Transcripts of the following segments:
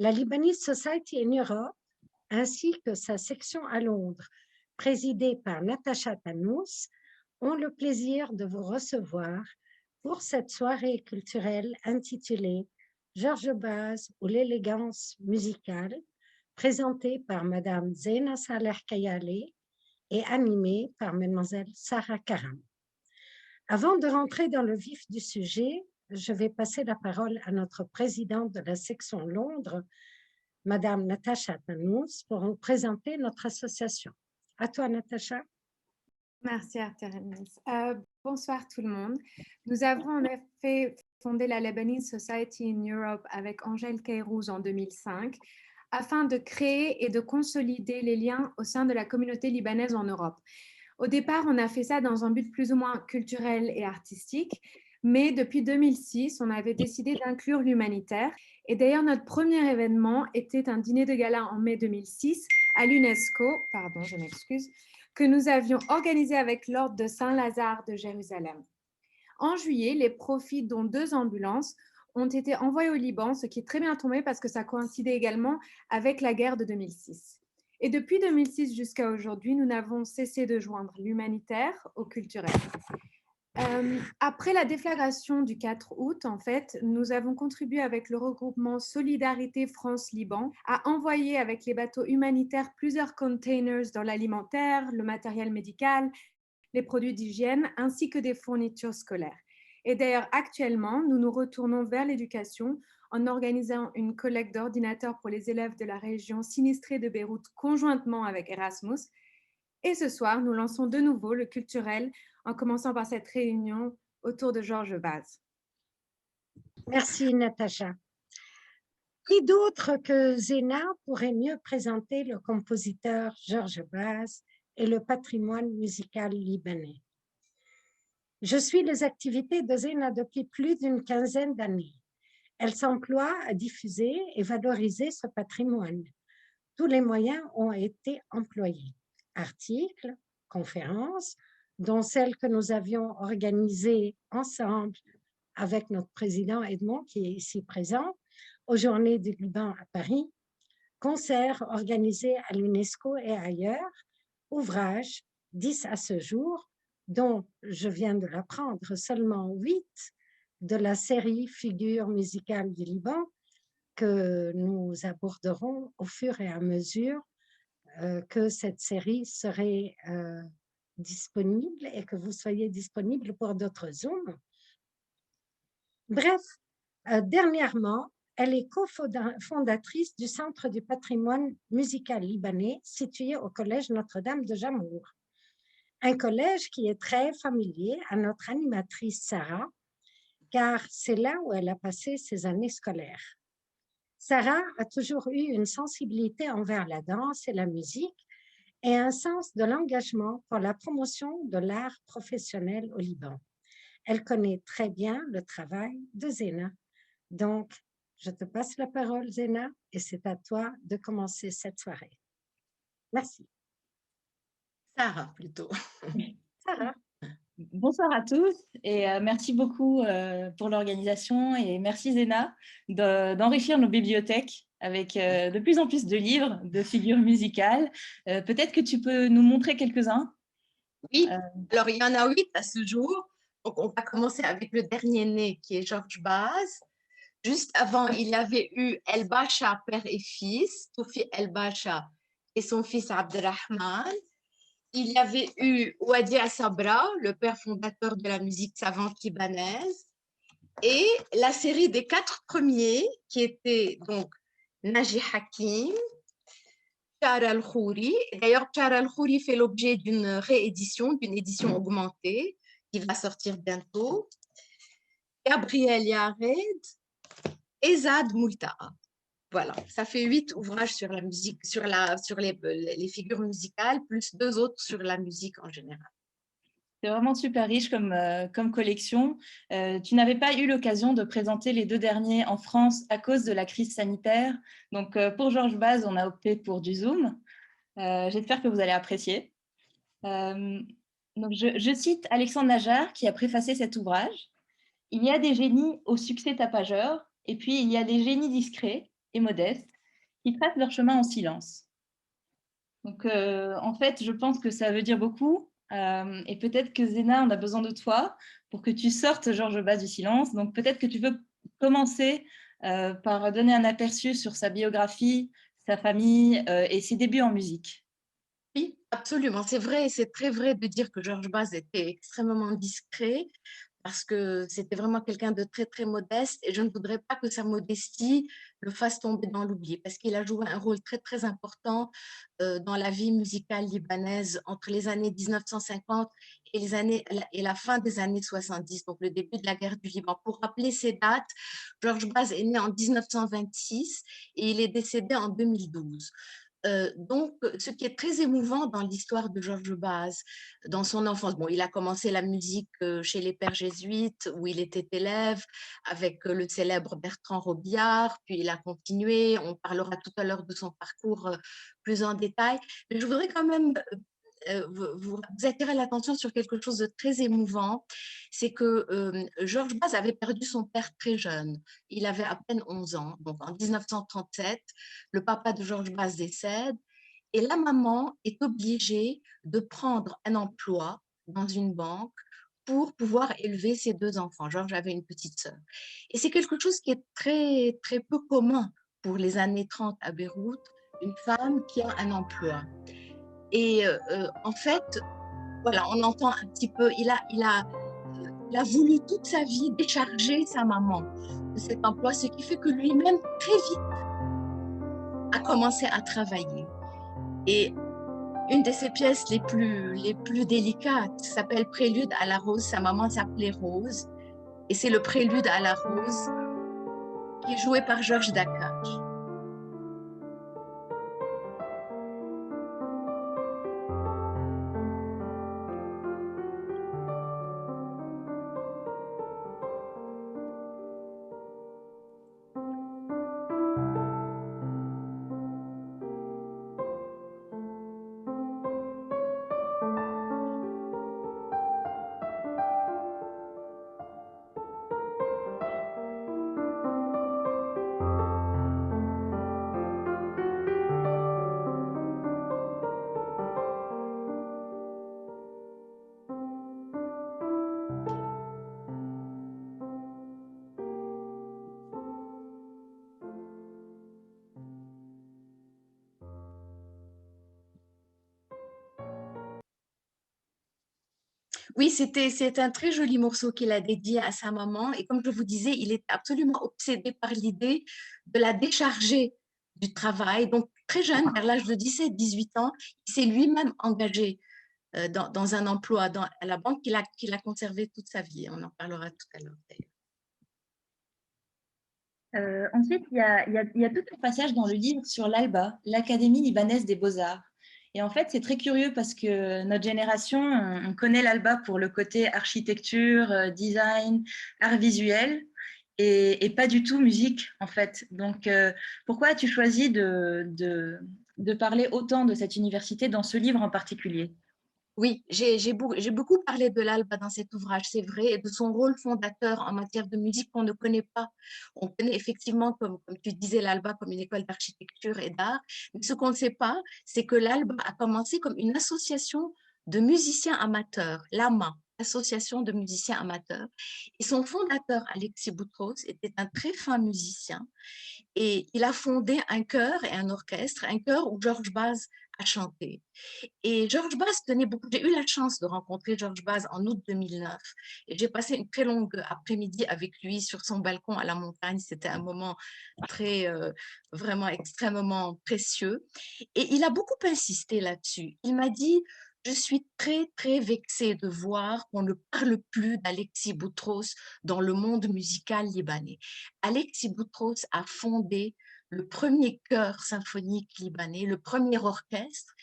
La Lebanese Society in Europe, ainsi que sa section à Londres, présidée par Natacha Tannous, ont le plaisir de vous recevoir pour cette soirée culturelle intitulée Georges Baz ou l'élégance musicale, présentée par Madame Zena Saleh Kayale et animée par Mademoiselle Sarah Karam. Avant de rentrer dans le vif du sujet, je vais passer la parole à notre présidente de la section Londres, Madame Natacha Tannous, pour nous présenter notre association. À toi, Natacha. Merci, Artémis. Bonsoir tout le monde. Nous avons en effet fondé la Lebanese Society in Europe avec Angèle Kairouz en 2005 afin de créer et de consolider les liens au sein de la communauté libanaise en Europe. Au départ, on a fait ça dans un but plus ou moins culturel et artistique, mais depuis 2006, on avait décidé d'inclure l'humanitaire. Et d'ailleurs, notre premier événement était un dîner de gala en mai 2006 à l'UNESCO, pardon, je m'excuse, que nous avions organisé avec l'Ordre de Saint-Lazare de Jérusalem. En juillet, les profits, dont 2 ambulances, ont été envoyés au Liban, ce qui est très bien tombé parce que ça coïncidait également avec la guerre de 2006. Et depuis 2006 jusqu'à aujourd'hui, nous n'avons cessé de joindre l'humanitaire au culturel. Après la déflagration du 4 août, en fait, nous avons contribué avec le regroupement Solidarité France-Liban à envoyer avec les bateaux humanitaires plusieurs containers dans l'alimentaire, le matériel médical, les produits d'hygiène, ainsi que des fournitures scolaires. Et d'ailleurs, actuellement, nous nous retournons vers l'éducation en organisant une collecte d'ordinateurs pour les élèves de la région sinistrée de Beyrouth conjointement avec Erasmus. Et ce soir, nous lançons de nouveau le culturel en commençant par cette réunion autour de Georges Baz. Merci, Natacha. Qui d'autre que Zena pourrait mieux présenter le compositeur Georges Baz et le patrimoine musical libanais? Je suis les activités de Zena depuis plus d'une quinzaine d'années. Elle s'emploie à diffuser et valoriser ce patrimoine. Tous les moyens ont été employés. Articles, conférences, dont celle que nous avions organisée ensemble avec notre président Edmond, qui est ici présent, aux Journées du Liban à Paris, concerts organisés à l'UNESCO et ailleurs, ouvrages, 10 à ce jour, dont je viens de l'apprendre, seulement 8 de la série Figures musicales du Liban, que nous aborderons au fur et à mesure que cette série serait disponible et que vous soyez disponible pour d'autres Zooms. Bref, dernièrement, elle est cofondatrice du Centre du patrimoine musical libanais situé au Collège Notre-Dame de Jamour, un collège qui est très familier à notre animatrice Sarah, car c'est là où elle a passé ses années scolaires. Sarah a toujours eu une sensibilité envers la danse et la musique et un sens de l'engagement pour la promotion de l'art professionnel au Liban. Elle connaît très bien le travail de Zena. Donc, je te passe la parole, Zena, et c'est à toi de commencer cette soirée. Merci. Sarah, plutôt. Sarah. Bonsoir à tous et merci beaucoup pour l'organisation et merci Zena d'enrichir nos bibliothèques avec de plus en plus de livres, de figures musicales. Peut-être que tu peux nous montrer quelques-uns. Oui, alors il y en a 8 à ce jour. Donc on va commencer avec le dernier né qui est Georges Baz. Juste avant, il y avait eu El Bacha, père et fils, Toufi El Bacha et son fils Abdelrahman. Il y avait eu Wadi Sabra, le père fondateur de la musique savante libanaise, et la série des 4 premiers, qui étaient donc Naji Hakim, Char Al-Khouri. D'ailleurs, Char Al-Khouri fait l'objet d'une réédition, d'une édition augmentée, qui va sortir bientôt. Gabriel Yared et Zad Moulta'a. Voilà, ça fait 8 ouvrages sur la musique, sur les figures musicales, plus 2 autres sur la musique en général. C'est vraiment super riche comme collection. Tu n'avais pas eu l'occasion de présenter les 2 derniers en France à cause de la crise sanitaire. Donc, pour Georges Baz, on a opté pour du Zoom. J'espère que vous allez apprécier. Donc, je cite Alexandre Najar qui a préfacé cet ouvrage. « Il y a des génies au succès tapageur et puis il y a des génies discrets et modestes qui tracent leur chemin en silence. Donc, en fait, je pense que ça veut dire beaucoup. Et peut-être que Zéna, on a besoin de toi pour que tu sortes Georges Baz du silence. Donc, peut-être que tu veux commencer par donner un aperçu sur sa biographie, sa famille et ses débuts en musique. Oui, absolument. C'est vrai, c'est très vrai de dire que Georges Baz était extrêmement discret parce que c'était vraiment quelqu'un de très, très modeste et je ne voudrais pas que sa modestie le fasse tomber dans l'oubli parce qu'il a joué un rôle très, très important dans la vie musicale libanaise entre les années 1950 et, et la fin des années 70, donc le début de la guerre du Liban. Pour rappeler ces dates, Georges Baz est né en 1926 et il est décédé en 2012. Donc, ce qui est très émouvant dans l'histoire de Georges Baz, dans son enfance, bon, il a commencé la musique chez les pères jésuites, où il était élève, avec le célèbre Bertrand Robillard, puis il a continué, on parlera tout à l'heure de son parcours plus en détail, mais je voudrais quand même vous attirer l'attention sur quelque chose de très émouvant, c'est que Georges Baz avait perdu son père très jeune. Il avait à peine 11 ans, donc en 1937, le papa de Georges Baz décède et la maman est obligée de prendre un emploi dans une banque pour pouvoir élever ses deux enfants. Georges avait une petite sœur. Et c'est quelque chose qui est très, très peu commun pour les années 30 à Beyrouth, une femme qui a un emploi. Et en fait, voilà, on entend un petit peu, il a voulu toute sa vie décharger sa maman de cet emploi, ce qui fait que lui-même, très vite, a commencé à travailler. Et une de ses pièces les plus délicates s'appelle Prélude à la rose. Sa maman s'appelait Rose. Et c'est le Prélude à la rose qui est joué par Georges Dakar. Oui, c'est un très joli morceau qu'il a dédié à sa maman. Et comme je vous disais, il est absolument obsédé par l'idée de la décharger du travail. Donc, très jeune, vers l'âge de 17-18 ans, il s'est lui-même engagé dans un emploi à la banque qu'il a conservé toute sa vie. On en parlera tout à l'heure d'ailleurs. Ensuite, il y a tout un passage dans le livre sur l'ALBA, l'Académie libanaise des beaux-arts. Et en fait, c'est très curieux parce que notre génération, on connaît l'ALBA pour le côté architecture, design, art visuel et pas du tout musique, en fait. Donc, pourquoi as-tu choisi de parler autant de cette université dans ce livre en particulier? Oui, j'ai beaucoup parlé de l'Alba dans cet ouvrage, c'est vrai, et de son rôle fondateur en matière de musique qu'on ne connaît pas. On connaît effectivement, comme tu disais, l'Alba comme une école d'architecture et d'art, mais ce qu'on ne sait pas, c'est que l'Alba a commencé comme une association de musiciens amateurs, l'AMA, Association de musiciens amateurs. Et son fondateur, Alexis Boutros, était un très fin musicien et il a fondé un chœur et un orchestre, un chœur où Georges Baz a chanté. Et Georges Baz tenait beaucoup. J'ai eu la chance de rencontrer Georges Baz en août 2009 et j'ai passé une très longue après-midi avec lui sur son balcon à la montagne. C'était un moment très, vraiment extrêmement précieux. Et il a beaucoup insisté là-dessus. Il m'a dit, je suis très, très vexée de voir qu'on ne parle plus d'Alexis Boutros dans le monde musical libanais. Alexis Boutros a fondé le premier chœur symphonique libanais, le premier orchestre,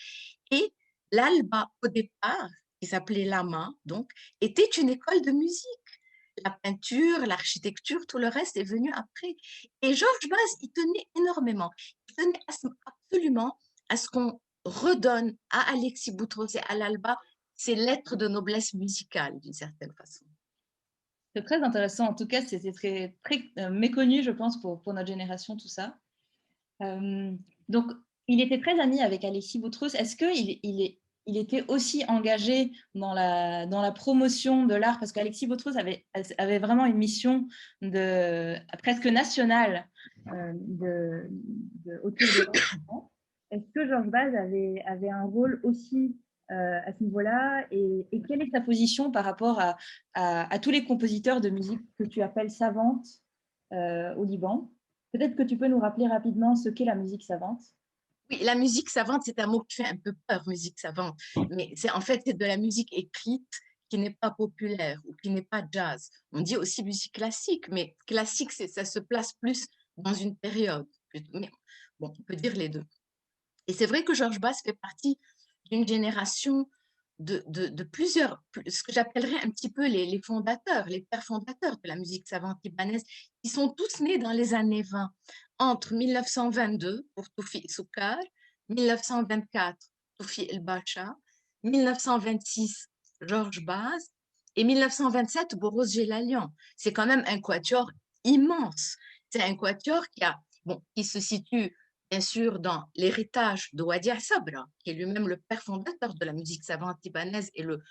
et l'Alba, au départ, qui s'appelait l'AMA, donc, était une école de musique. La peinture, l'architecture, tout le reste est venu après. Et Georges Baz, il tenait énormément. Il tenait absolument à ce qu'on redonne à Alexis Boutros et à l'Alba ces lettres de noblesse musicale, d'une certaine façon. C'est très intéressant. En tout cas, c'était très, très méconnu, je pense, pour notre génération, tout ça. Donc, il était très ami avec Alexis Boutross. Est-ce qu'il était aussi engagé dans la promotion de l'art? Parce qu'Alexis Boutross avait vraiment une mission presque nationale autour de l'art. Est-ce que Georges Baz avait un rôle aussi à ce niveau-là, et quelle est ta position par rapport à tous les compositeurs de musique que tu appelles savante au Liban? Peut-être que tu peux nous rappeler rapidement ce qu'est la musique savante. Oui, la musique savante, c'est un mot qui fait un peu peur, musique savante, mais en fait, c'est de la musique écrite qui n'est pas populaire ou qui n'est pas jazz. On dit aussi musique classique, mais classique, ça se place plus dans une période. Mais bon, on peut dire les deux. Et c'est vrai que Georges Bass fait partie d'une génération de plusieurs, ce que j'appellerais un petit peu les fondateurs, les pères fondateurs de la musique savante libanaise, qui sont tous nés dans les années 20, entre 1922 pour Toufi Soukar, 1924 Toufi El Bacha, 1926 Georges Baz et 1927 Boros Gelalian. C'est quand même un quatuor immense. C'est un quatuor qui se situe bien sûr dans l'héritage de Wadi Sabra, qui est lui-même le père fondateur de la musique savante libanaise et le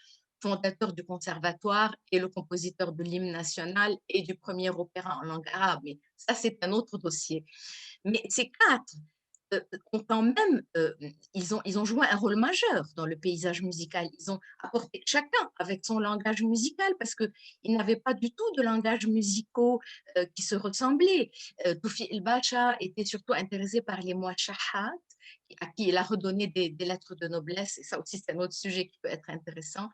fondateur du conservatoire et le compositeur de l'hymne national et du premier opéra en langue arabe. Mais ça, c'est un autre dossier. Mais ces quatre ont quand même, ils ont joué un rôle majeur dans le paysage musical. Ils ont apporté chacun avec son langage musical parce qu'ils n'avaient pas du tout de langage musicaux qui se ressemblaient. Toufi El Bacha était surtout intéressé par les muashahat, à qui il a redonné des lettres de noblesse, et ça aussi c'est un autre sujet qui peut être intéressant.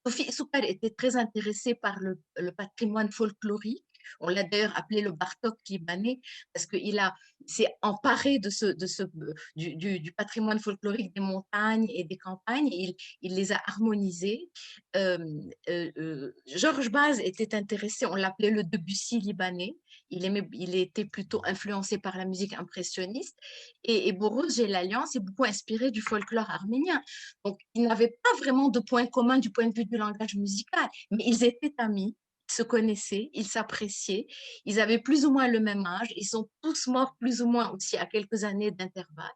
Toufi Soukar était très intéressé par le patrimoine folklorique. On l'a d'ailleurs appelé le Bartok libanais parce qu'il s'est emparé du patrimoine folklorique des montagnes et des campagnes. Il les a harmonisés. Georges Baz était intéressé, on l'appelait le Debussy libanais. Il était plutôt influencé par la musique impressionniste. Et Boros Gelalian s'est beaucoup inspiré du folklore arménien. Donc, ils n'avaient pas vraiment de point commun du point de vue du langage musical, mais ils étaient amis, ils se connaissaient, ils s'appréciaient, ils avaient plus ou moins le même âge, ils sont tous morts plus ou moins aussi à quelques années d'intervalle.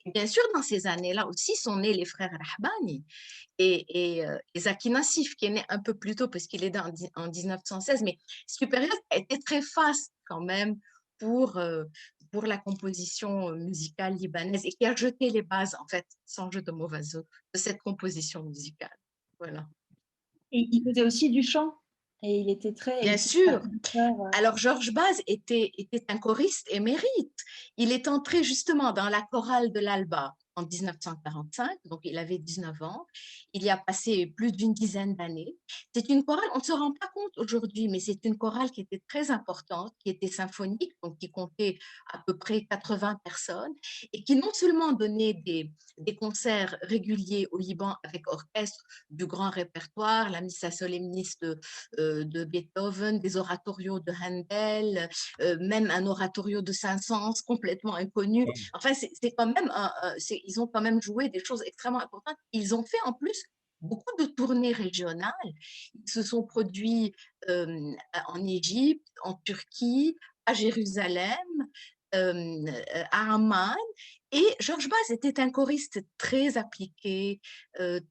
Et bien sûr, dans ces années-là aussi sont nés les frères Rahbani et Zaki Nassif, qui est né un peu plus tôt parce qu'il est né en 1916, mais cette période a été très faste quand même pour la composition musicale libanaise et qui a jeté les bases, en fait, sans jeu de mauvais mots, de cette composition musicale. Voilà. Et il faisait aussi du chant. Et il était très... Bien sûr. Alors, Georges Baz était un choriste émérite. Il est entré justement dans la chorale de l'Alba en 1945, donc il avait 19 ans. Il y a passé plus d'une dizaine d'années. C'est une chorale, on ne se rend pas compte aujourd'hui, mais c'est une chorale qui était très importante, qui était symphonique, donc qui comptait à peu près 80 personnes, et qui non seulement donnait des concerts réguliers au Liban avec orchestre du grand répertoire, la missa solemniste de Beethoven, des oratorios de Handel, même un oratorio de Saint-Saëns complètement inconnu. Enfin, c'est quand même, ils ont quand même joué des choses extrêmement importantes. Ils ont fait en plus beaucoup de tournées régionales. Ils se sont produits en Égypte, en Turquie, à Jérusalem, à Amman. Et Georges Baz était un choriste très appliqué,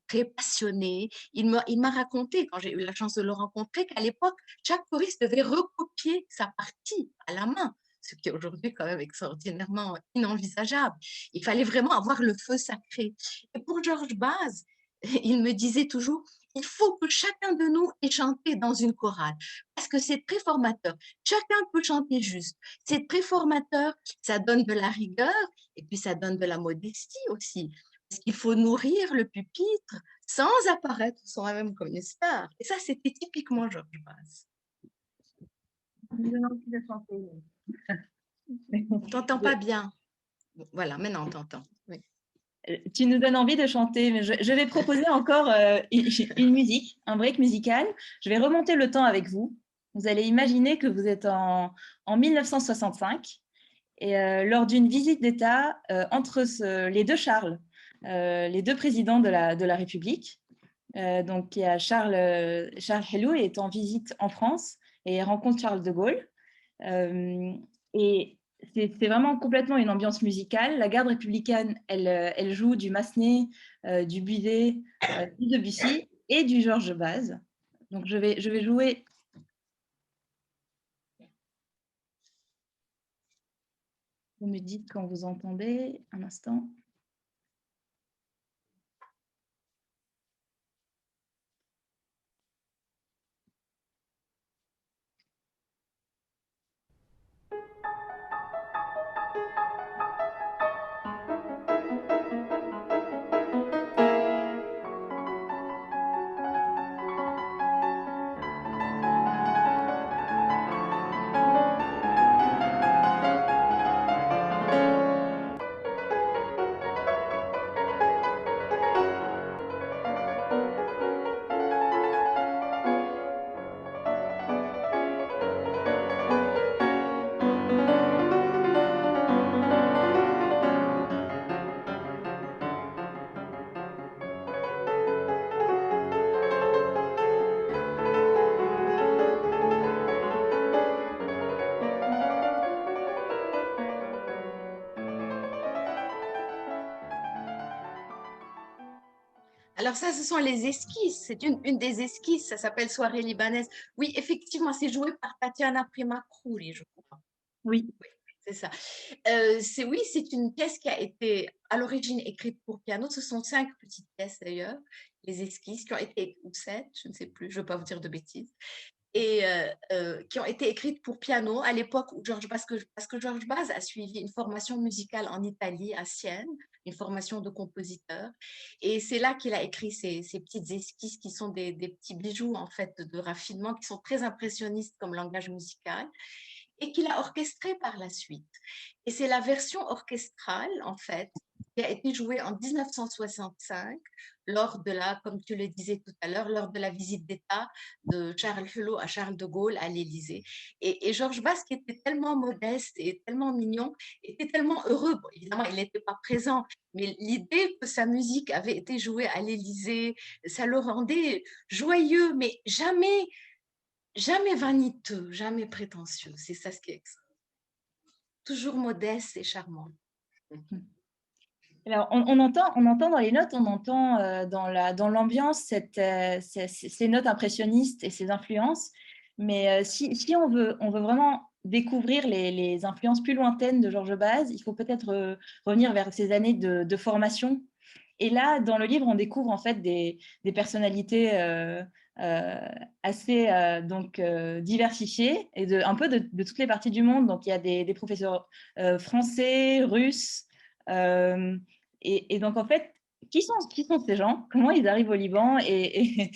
très passionné. Il m'a raconté, quand j'ai eu la chance de le rencontrer, qu'à l'époque, chaque choriste devait recopier sa partie à la main, ce qui est aujourd'hui quand même extraordinairement inenvisageable. Il fallait vraiment avoir le feu sacré. Et pour Georges Baz, il me disait toujours, il faut que chacun de nous ait chanté dans une chorale, parce que c'est très formateur. Chacun peut chanter juste. C'est très formateur, ça donne de la rigueur, et puis ça donne de la modestie aussi. Parce qu'il faut nourrir le pupitre sans apparaître soi-même comme une star. Et ça, c'était typiquement Georges Baz. On ne t'entend pas bien. Voilà, maintenant on t'entend. Oui. Tu nous donnes envie de chanter, mais je vais proposer encore une musique, un break musical. Je vais remonter le temps avec vous. Vous allez imaginer que vous êtes en 1965 et lors d'une visite d'État entre les deux Charles, les deux présidents de la République. Donc, il y a Charles Helou est en visite en France et rencontre Charles de Gaulle. Et c'est vraiment complètement une ambiance musicale. La garde républicaine, elle joue du Massenet, du Bizet, du Debussy et du Georges Baz. Donc, je vais jouer. Vous me dites quand vous entendez, un instant. Alors ça, ce sont les esquisses. C'est une des esquisses. Ça s'appelle Soirée libanaise. Oui, effectivement, c'est joué par Tatiana Primakhouri, je crois. Oui. C'est ça. Oui, c'est une pièce qui a été à l'origine écrite pour piano. Ce sont 5 petites pièces d'ailleurs, les esquisses, qui ont été, ou 7, je ne sais plus, je ne veux pas vous dire de bêtises, et qui ont été écrites pour piano à l'époque où parce que Georges Baz a suivi une formation musicale en Italie, à Sienne, une formation de compositeur. Et c'est là qu'il a écrit ces petites esquisses qui sont des petits bijoux en fait de raffinement, qui sont très impressionnistes comme langage musical, et qu'il a orchestré par la suite. Et c'est la version orchestrale, en fait, qui a été jouée en 1965 lors de comme tu le disais tout à l'heure, lors de la visite d'État de Charles Hulot à Charles de Gaulle à l'Élysée. Et Georges Baz, qui était tellement modeste et tellement mignon, était tellement heureux. Bon, évidemment, il n'était pas présent, mais l'idée que sa musique avait été jouée à l'Élysée, ça le rendait joyeux, mais jamais vaniteux, jamais prétentieux. C'est ça ce qui est toujours modeste et charmant. Alors, on entend dans les notes, on entend dans l'ambiance ces notes impressionnistes et ces influences. Mais si on veut vraiment découvrir les influences plus lointaines de Georges Baz, il faut peut-être revenir vers ses années de formation. Et là, dans le livre, on découvre en fait des personnalités assez diversifiées et un peu de toutes les parties du monde. Donc, il y a des professeurs français, russes. Et donc, en fait, qui sont ces gens? Comment ils arrivent au Liban et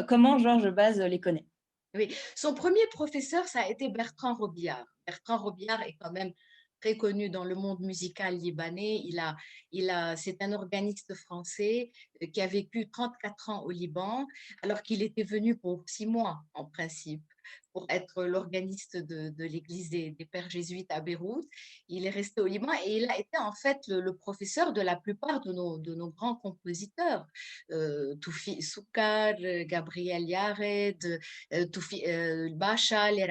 comment Georges Baz les connaît? Oui, son premier professeur, ça a été Bertrand Robillard. Bertrand Robillard est quand même très connu dans le monde musical libanais. C'est un organiste français qui a vécu 34 ans au Liban, alors qu'il était venu pour 6 mois, en principe, pour être l'organiste de l'église des Pères jésuites à Beyrouth. Il est resté au Liban et il a été en fait le professeur de la plupart de nos grands compositeurs. Toufi Soukar, Gabriel Yared, Toufi Bacha, les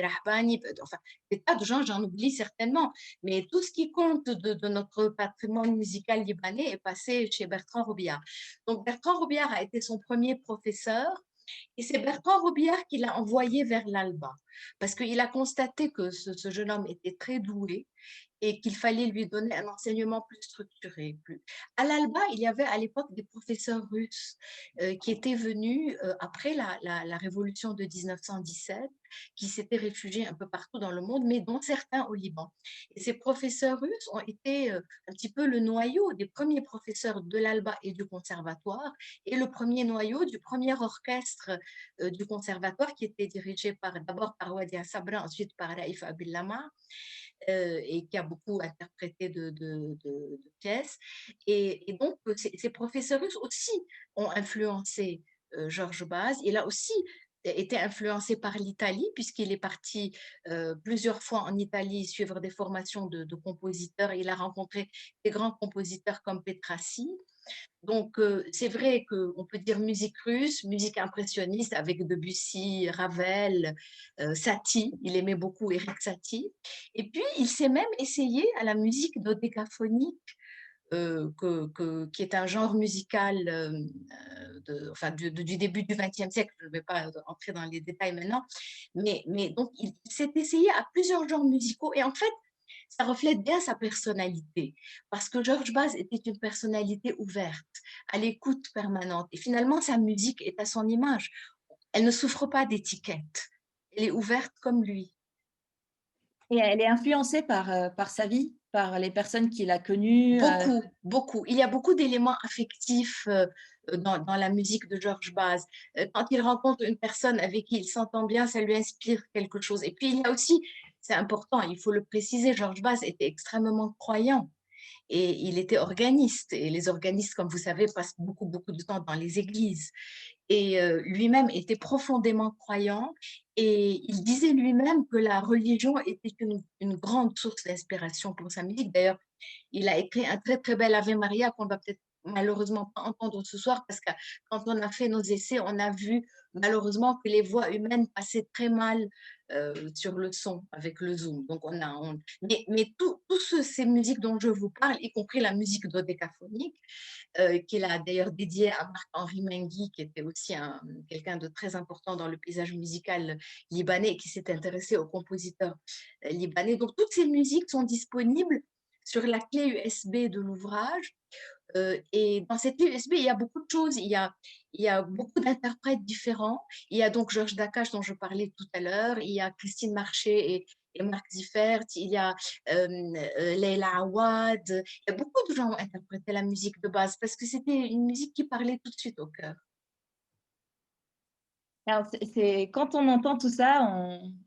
Rahbani, enfin, des tas de gens, j'en oublie certainement, mais tout ce qui compte de notre patrimoine musical libanais est passé chez Bertrand Robillard. Donc Bertrand Robillard a été son premier professeur, et c'est Bertrand Robillard qui l'a envoyé vers l'Alba, parce qu'il a constaté que ce jeune homme était très doué et qu'il fallait lui donner un enseignement plus structuré. À l'Alba, il y avait à l'époque des professeurs russes qui étaient venus après la révolution de 1917, qui s'étaient réfugiés un peu partout dans le monde, mais dont certains au Liban. Et ces professeurs russes ont été un petit peu le noyau des premiers professeurs de l'Alba et du conservatoire, et le premier noyau du premier orchestre du conservatoire, qui était dirigé d'abord par Wadia Sabra, ensuite par Raif Abillama, et qui a beaucoup interprété de pièces. Et donc, ces professeurs russes aussi ont influencé Georges Baz. Il a aussi été influencé par l'Italie, puisqu'il est parti plusieurs fois en Italie suivre des formations de compositeurs. Il a rencontré des grands compositeurs comme Petrassi. Donc, c'est vrai qu'on peut dire musique russe, musique impressionniste avec Debussy, Ravel, Satie, il aimait beaucoup Erik Satie. Et puis, il s'est même essayé à la musique dodécaphonique, qui est un genre musical enfin, du début du XXe siècle. Je ne vais pas entrer dans les détails maintenant, mais donc il s'est essayé à plusieurs genres musicaux et en fait, ça reflète bien sa personnalité parce que Georges Baz était une personnalité ouverte, à l'écoute permanente et finalement sa musique est à son image. Elle ne souffre pas d'étiquette, elle est ouverte comme lui. Et elle est influencée par sa vie, par les personnes qu'il a connues. Beaucoup, beaucoup. Il y a beaucoup d'éléments affectifs dans la musique de Georges Baz. Quand il rencontre une personne avec qui il s'entend bien, ça lui inspire quelque chose. Et puis, il y a aussi, c'est important, il faut le préciser, Georges Baz était extrêmement croyant et il était organiste. Et les organistes, comme vous savez, passent beaucoup, beaucoup de temps dans les églises. Et lui-même était profondément croyant et il disait lui-même que la religion était une grande source d'inspiration pour sa musique. D'ailleurs, il a écrit un très, très bel Ave Maria qu'on va peut-être malheureusement pas entendre ce soir parce que quand on a fait nos essais, on a vu malheureusement que les voix humaines passaient très mal sur le son avec le zoom. Donc mais toutes ces musiques dont je vous parle, y compris la musique dodécaphonique, qu'il a d'ailleurs dédiée à Marc-Henri Menguy, qui était aussi quelqu'un de très important dans le paysage musical libanais et qui s'est intéressé aux compositeurs libanais. Donc toutes ces musiques sont disponibles sur la clé USB de l'ouvrage. Et dans cette clé USB, il y a beaucoup de choses. Il y a beaucoup d'interprètes différents. Il y a donc Georges Dakache dont je parlais tout à l'heure. Il y a Christine Marché et Marc Ziffert. Il y a Leila Awad. Il y a beaucoup de gens qui ont interprété la musique de base parce que c'était une musique qui parlait tout de suite au cœur. Alors, quand on entend tout ça,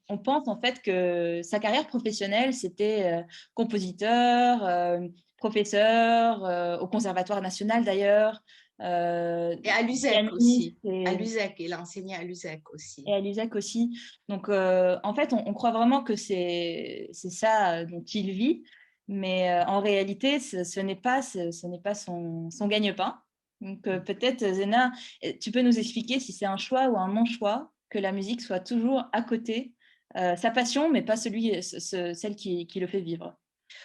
on pense en fait que sa carrière professionnelle, c'était compositeur, professeur, au Conservatoire national d'ailleurs. Et à l'USEC aussi. À l'USEC, il a enseigné à l'USEC aussi. Et à l'USEC aussi. Donc, en fait, on croit vraiment que c'est ça dont il vit, mais en réalité, ce n'est pas son gagne-pain. Donc, peut-être, Zena, tu peux nous expliquer si c'est un choix ou un non-choix que la musique soit toujours à côté, sa passion, mais pas celle qui le fait vivre.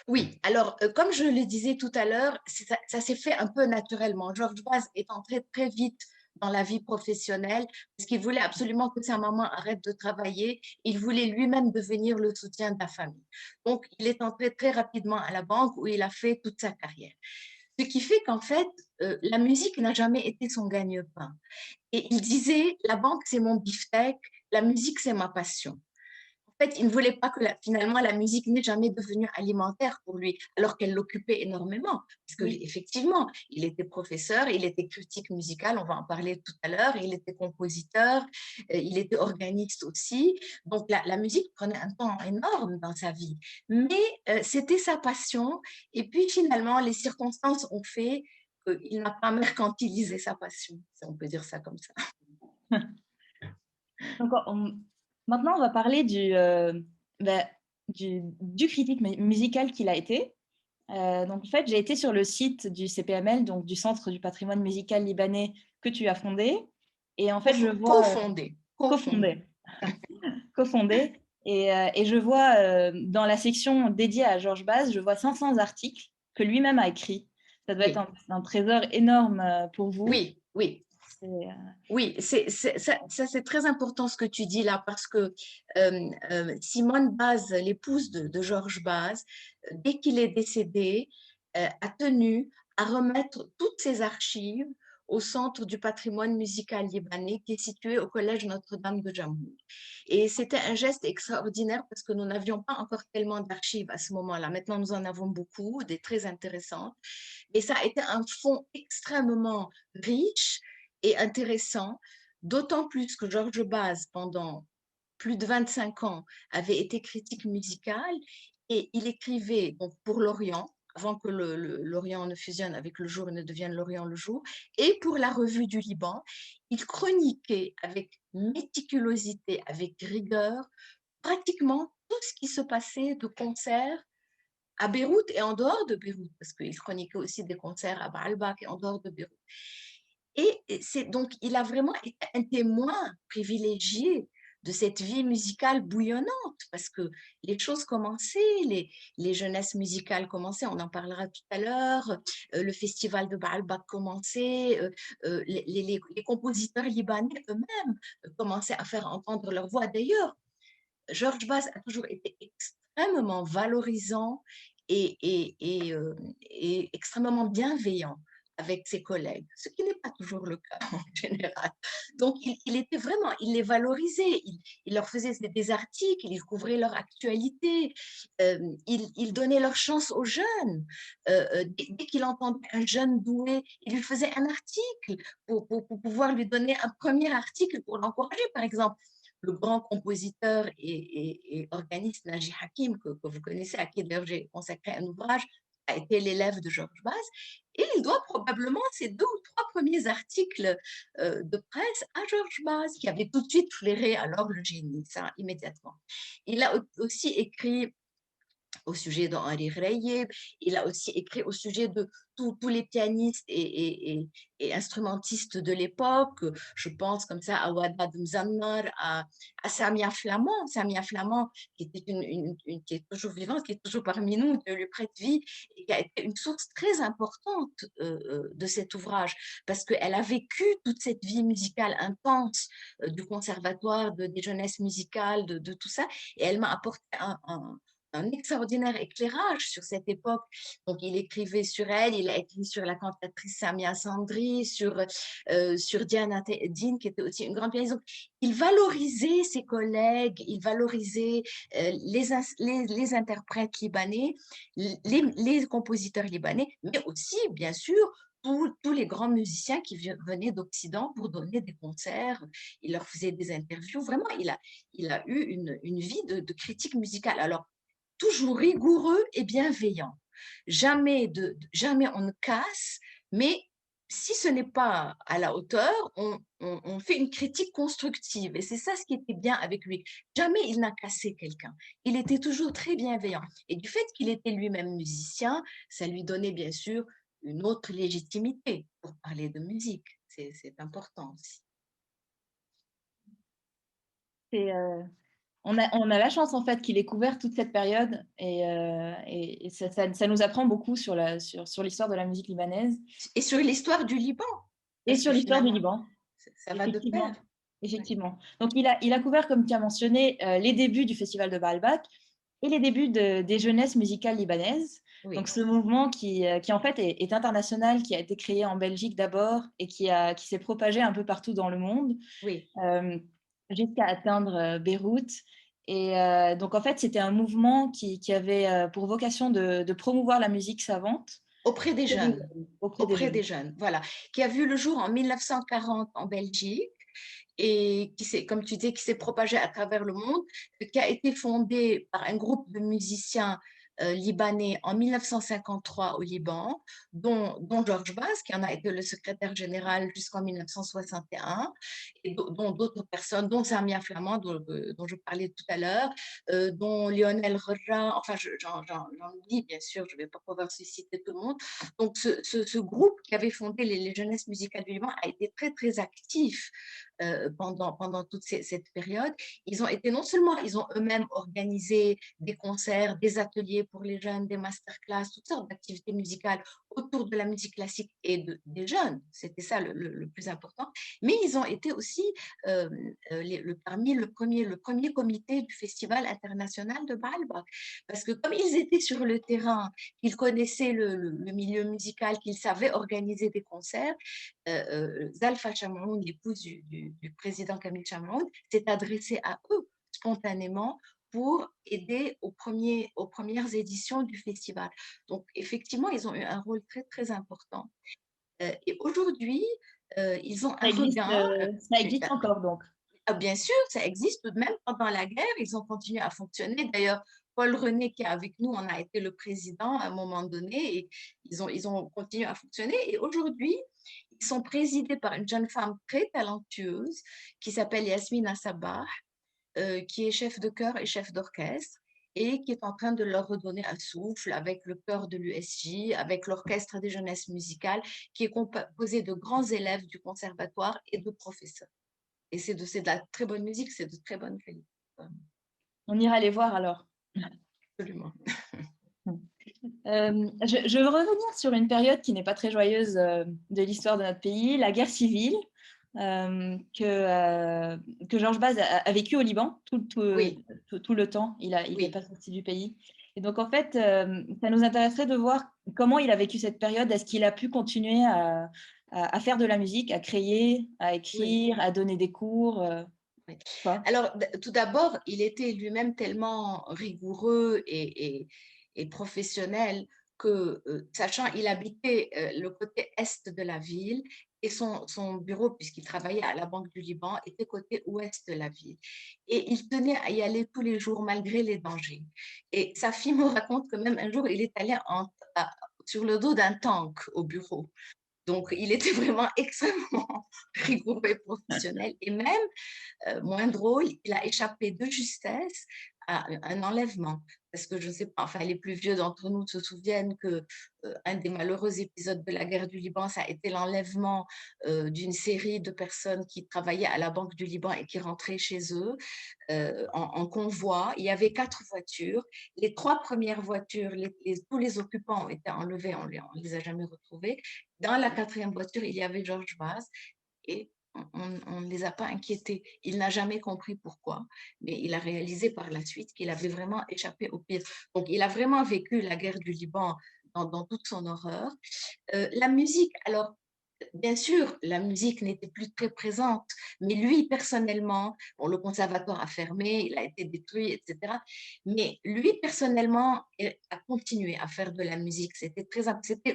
Oui, alors comme je le disais tout à l'heure, ça s'est fait un peu naturellement. Georges Baz est entré très vite dans la vie professionnelle parce qu'il voulait absolument que sa maman arrête de travailler. Il voulait lui-même devenir le soutien de la famille. Donc, il est entré très rapidement à la banque où il a fait toute sa carrière. Ce qui fait qu'en fait, la musique n'a jamais été son gagne-pain. Et il disait, la banque, c'est mon beefsteak, la musique, c'est ma passion. En fait, il ne voulait pas que finalement la musique n'ait jamais devenu alimentaire pour lui, alors qu'elle l'occupait énormément. Parce qu'effectivement, il était professeur, il était critique musical, on va en parler tout à l'heure, il était compositeur, il était organiste aussi. Donc la musique prenait un temps énorme dans sa vie. Mais c'était sa passion. Et puis finalement, les circonstances ont fait qu'il n'a pas mercantilisé sa passion, si on peut dire ça comme ça. Donc, maintenant, on va parler du critique musical qu'il a été. Donc, en fait, j'ai été sur le site du CPML, donc du Centre du patrimoine musical libanais que tu as fondé. Et en fait, je vois… Cofondé. Cofondé. Et je vois dans la section dédiée à Georges Baz, je vois 500 articles que lui-même a écrits. Ça doit être un trésor énorme pour vous. Oui, oui. Oui, ça c'est très important ce que tu dis là parce que Simone Baz, l'épouse de Georges Baz, dès qu'il est décédé, a tenu à remettre toutes ses archives au Centre du patrimoine musical libanais qui est situé au Collège Notre-Dame de Jamhour. Et c'était un geste extraordinaire parce que nous n'avions pas encore tellement d'archives à ce moment-là. Maintenant, nous en avons beaucoup, des très intéressantes. Et ça a été un fonds extrêmement riche et intéressant, d'autant plus que Georges Baz, pendant plus de 25 ans, avait été critique musical et il écrivait donc, pour l'Orient, avant que l'Orient ne fusionne avec le jour et ne devienne l'Orient le jour, et pour la Revue du Liban, il chroniquait avec méticulosité, avec rigueur, pratiquement tout ce qui se passait de concert à Beyrouth et en dehors de Beyrouth, parce qu'il chroniquait aussi des concerts à Baalbek et en dehors de Beyrouth. Et donc, il a vraiment été un témoin privilégié de cette vie musicale bouillonnante, parce que les choses commençaient, les jeunesses musicales commençaient, on en parlera tout à l'heure, le festival de Baalbek commençait, les compositeurs libanais eux-mêmes commençaient à faire entendre leur voix. D'ailleurs, Georges Bass a toujours été extrêmement valorisant et extrêmement bienveillant avec ses collègues, ce qui n'est pas toujours le cas en général. Donc, il était vraiment, il les valorisait, il leur faisait des articles, il couvrait leur actualité, il donnait leur chance aux jeunes. Dès qu'il entendait un jeune doué, il lui faisait un article pour pouvoir lui donner un premier article pour l'encourager, par exemple. Le grand compositeur et organiste Naji Hakim, que vous connaissez, à qui d'ailleurs j'ai consacré un ouvrage, a été l'élève de Georges Bass, et il doit probablement ses 2 ou 3 premiers articles de presse à Georges Bass, qui avait tout de suite flairé alors le génie, ça, immédiatement. Il a aussi écrit au sujet d'Henri Greyeb, il a aussi écrit au sujet de tous les pianistes et instrumentistes de l'époque. Je pense comme ça à Wadad Mzannar, à Samia Flamand, qui était qui est toujours vivante, qui est toujours parmi nous, Dieu lui prête vie, et qui a été une source très importante de cet ouvrage, parce qu'elle a vécu toute cette vie musicale intense du conservatoire, des jeunesses musicales, de tout ça, et elle m'a apporté un extraordinaire éclairage sur cette époque. Donc, il écrivait sur elle, il a écrit sur la cantatrice Samia Sandri, sur Diana Din, qui était aussi une grande pianiste. Donc, il valorisait ses collègues, il valorisait les interprètes libanais, les compositeurs libanais, mais aussi, bien sûr, tous les grands musiciens qui venaient d'Occident pour donner des concerts. Il leur faisait des interviews. Vraiment, il a eu une vie de critique musicale. Alors, toujours rigoureux et bienveillant. Jamais on ne casse, mais si ce n'est pas à la hauteur, on fait une critique constructive. Et c'est ça ce qui était bien avec lui. Jamais il n'a cassé quelqu'un. Il était toujours très bienveillant. Et du fait qu'il était lui-même musicien, ça lui donnait bien sûr une autre légitimité pour parler de musique. C'est important aussi. On a la chance en fait qu'il ait couvert toute cette période et ça nous apprend beaucoup sur l'histoire de la musique libanaise. Et sur l'histoire du Liban. Et sur l'histoire du Liban. Ça va de pair. Effectivement. Donc, il a couvert, comme tu as mentionné, les débuts du festival de Baalbek et les débuts des jeunesses musicales libanaises. Oui. Donc, ce mouvement qui en fait est international, qui a été créé en Belgique d'abord et qui s'est propagé un peu partout dans le monde. Oui. Jusqu'à atteindre Beyrouth. Et donc, en fait, c'était un mouvement qui avait pour vocation de promouvoir la musique savante. Auprès des jeunes. Auprès des jeunes, voilà. Qui a vu le jour en 1940 en Belgique et qui comme tu dis, qui s'est propagé à travers le monde, qui a été fondé par un groupe de musiciens libanais en 1953 au Liban, dont Georges Bass, qui en a été le secrétaire général jusqu'en 1961, et dont d'autres personnes, dont Samia Flamand, dont je parlais tout à l'heure, dont Lionel Rera, enfin j'en oublie bien sûr, je ne vais pas pouvoir citer tout le monde. Donc ce groupe qui avait fondé les jeunesses musicales du Liban a été très très actif pendant toute cette période. Ils ont été non seulement, ils ont eux-mêmes organisé des concerts, des ateliers pour les jeunes, des masterclass, toutes sortes d'activités musicales autour de la musique classique et des jeunes. C'était ça le plus important. Mais ils ont été aussi parmi le premier comité du Festival international de Baalbek. Parce que comme ils étaient sur le terrain, qu'ils connaissaient le milieu musical, qu'ils savaient organiser des concerts, Zalfa Chamoun, l'épouse du président Camille Chamoun, s'est adressée à eux spontanément pour aider aux premières éditions du festival. Donc, effectivement, ils ont eu un rôle très, très important. Et aujourd'hui, ils ont un regain. Ça existe encore, donc. Bien sûr, ça existe tout de même. Pendant la guerre, ils ont continué à fonctionner. D'ailleurs, Paul René, qui est avec nous, en a été le président à un moment donné, et ils ont continué à fonctionner. Et aujourd'hui, ils sont présidés par une jeune femme très talentueuse qui s'appelle Yasmina Sabah, qui est chef de chœur et chef d'orchestre. et qui est en train de leur redonner un souffle avec le chœur de l'USJ, avec l'orchestre des jeunesses musicales, qui est composé de grands élèves du conservatoire et de professeurs. Et c'est de la très bonne musique, c'est de très bonne qualité. On ira les voir alors. Absolument. Je veux revenir sur une période qui n'est pas très joyeuse de l'histoire de notre pays, la guerre civile, que Georges Baz a vécu au Liban Oui. tout le temps. Il n'est Oui. pas sorti du pays. Et donc, en fait, ça nous intéresserait de voir comment il a vécu cette période. Est-ce qu'il a pu continuer à faire de la musique, à créer, à écrire, à donner des cours Pas. Alors, tout d'abord, il était lui-même tellement rigoureux et professionnel que, sachant, il habitait le côté est de la ville et son bureau, puisqu'il travaillait à la Banque du Liban, était côté ouest de la ville. Et il tenait à y aller tous les jours malgré les dangers. Et sa fille me raconte que même un jour, il est allé sur le dos d'un tank au bureau. Donc, il était vraiment extrêmement rigoureux et professionnel. Et même, moins drôle, il a échappé de justesse à un enlèvement. Parce que je ne sais pas, enfin, les plus vieux d'entre nous se souviennent que un des malheureux épisodes de la guerre du Liban, ça a été l'enlèvement d'une série de personnes qui travaillaient à la Banque du Liban et qui rentraient chez eux en convoi. Il y avait 4 voitures. Les 3 premières voitures, tous les occupants ont été enlevés, on ne les a jamais retrouvés. Dans la 4e voiture, il y avait Georges Baz et on ne les a pas inquiétés. Il n'a jamais compris pourquoi, mais il a réalisé par la suite qu'il avait vraiment échappé au pire. Donc, il a vraiment vécu la guerre du Liban dans toute son horreur. La musique, alors, bien sûr, la musique n'était plus très présente, mais lui, personnellement, bon, le conservatoire a fermé, il a été détruit, etc. Mais lui, personnellement, a continué à faire de la musique. C'était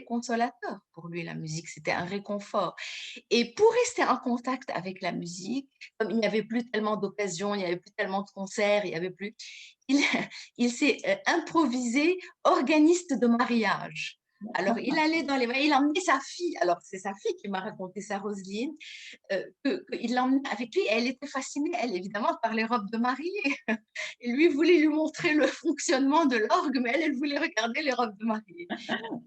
consolateur pour lui, la musique. C'était un réconfort. Et pour rester en contact avec la musique, comme il n'y avait plus tellement d'occasions, il n'y avait plus tellement de concerts, il y avait plus, il, il s'est improvisé organiste de mariage. Alors, il allait dans les... Il emmenait sa fille. Alors, c'est sa fille qui m'a raconté ça, Roselyne, qu'il l'emmenait avec lui. Et elle était fascinée, elle, évidemment, par les robes de mariée. Et lui voulait lui montrer le fonctionnement de l'orgue, mais elle voulait regarder les robes de mariée.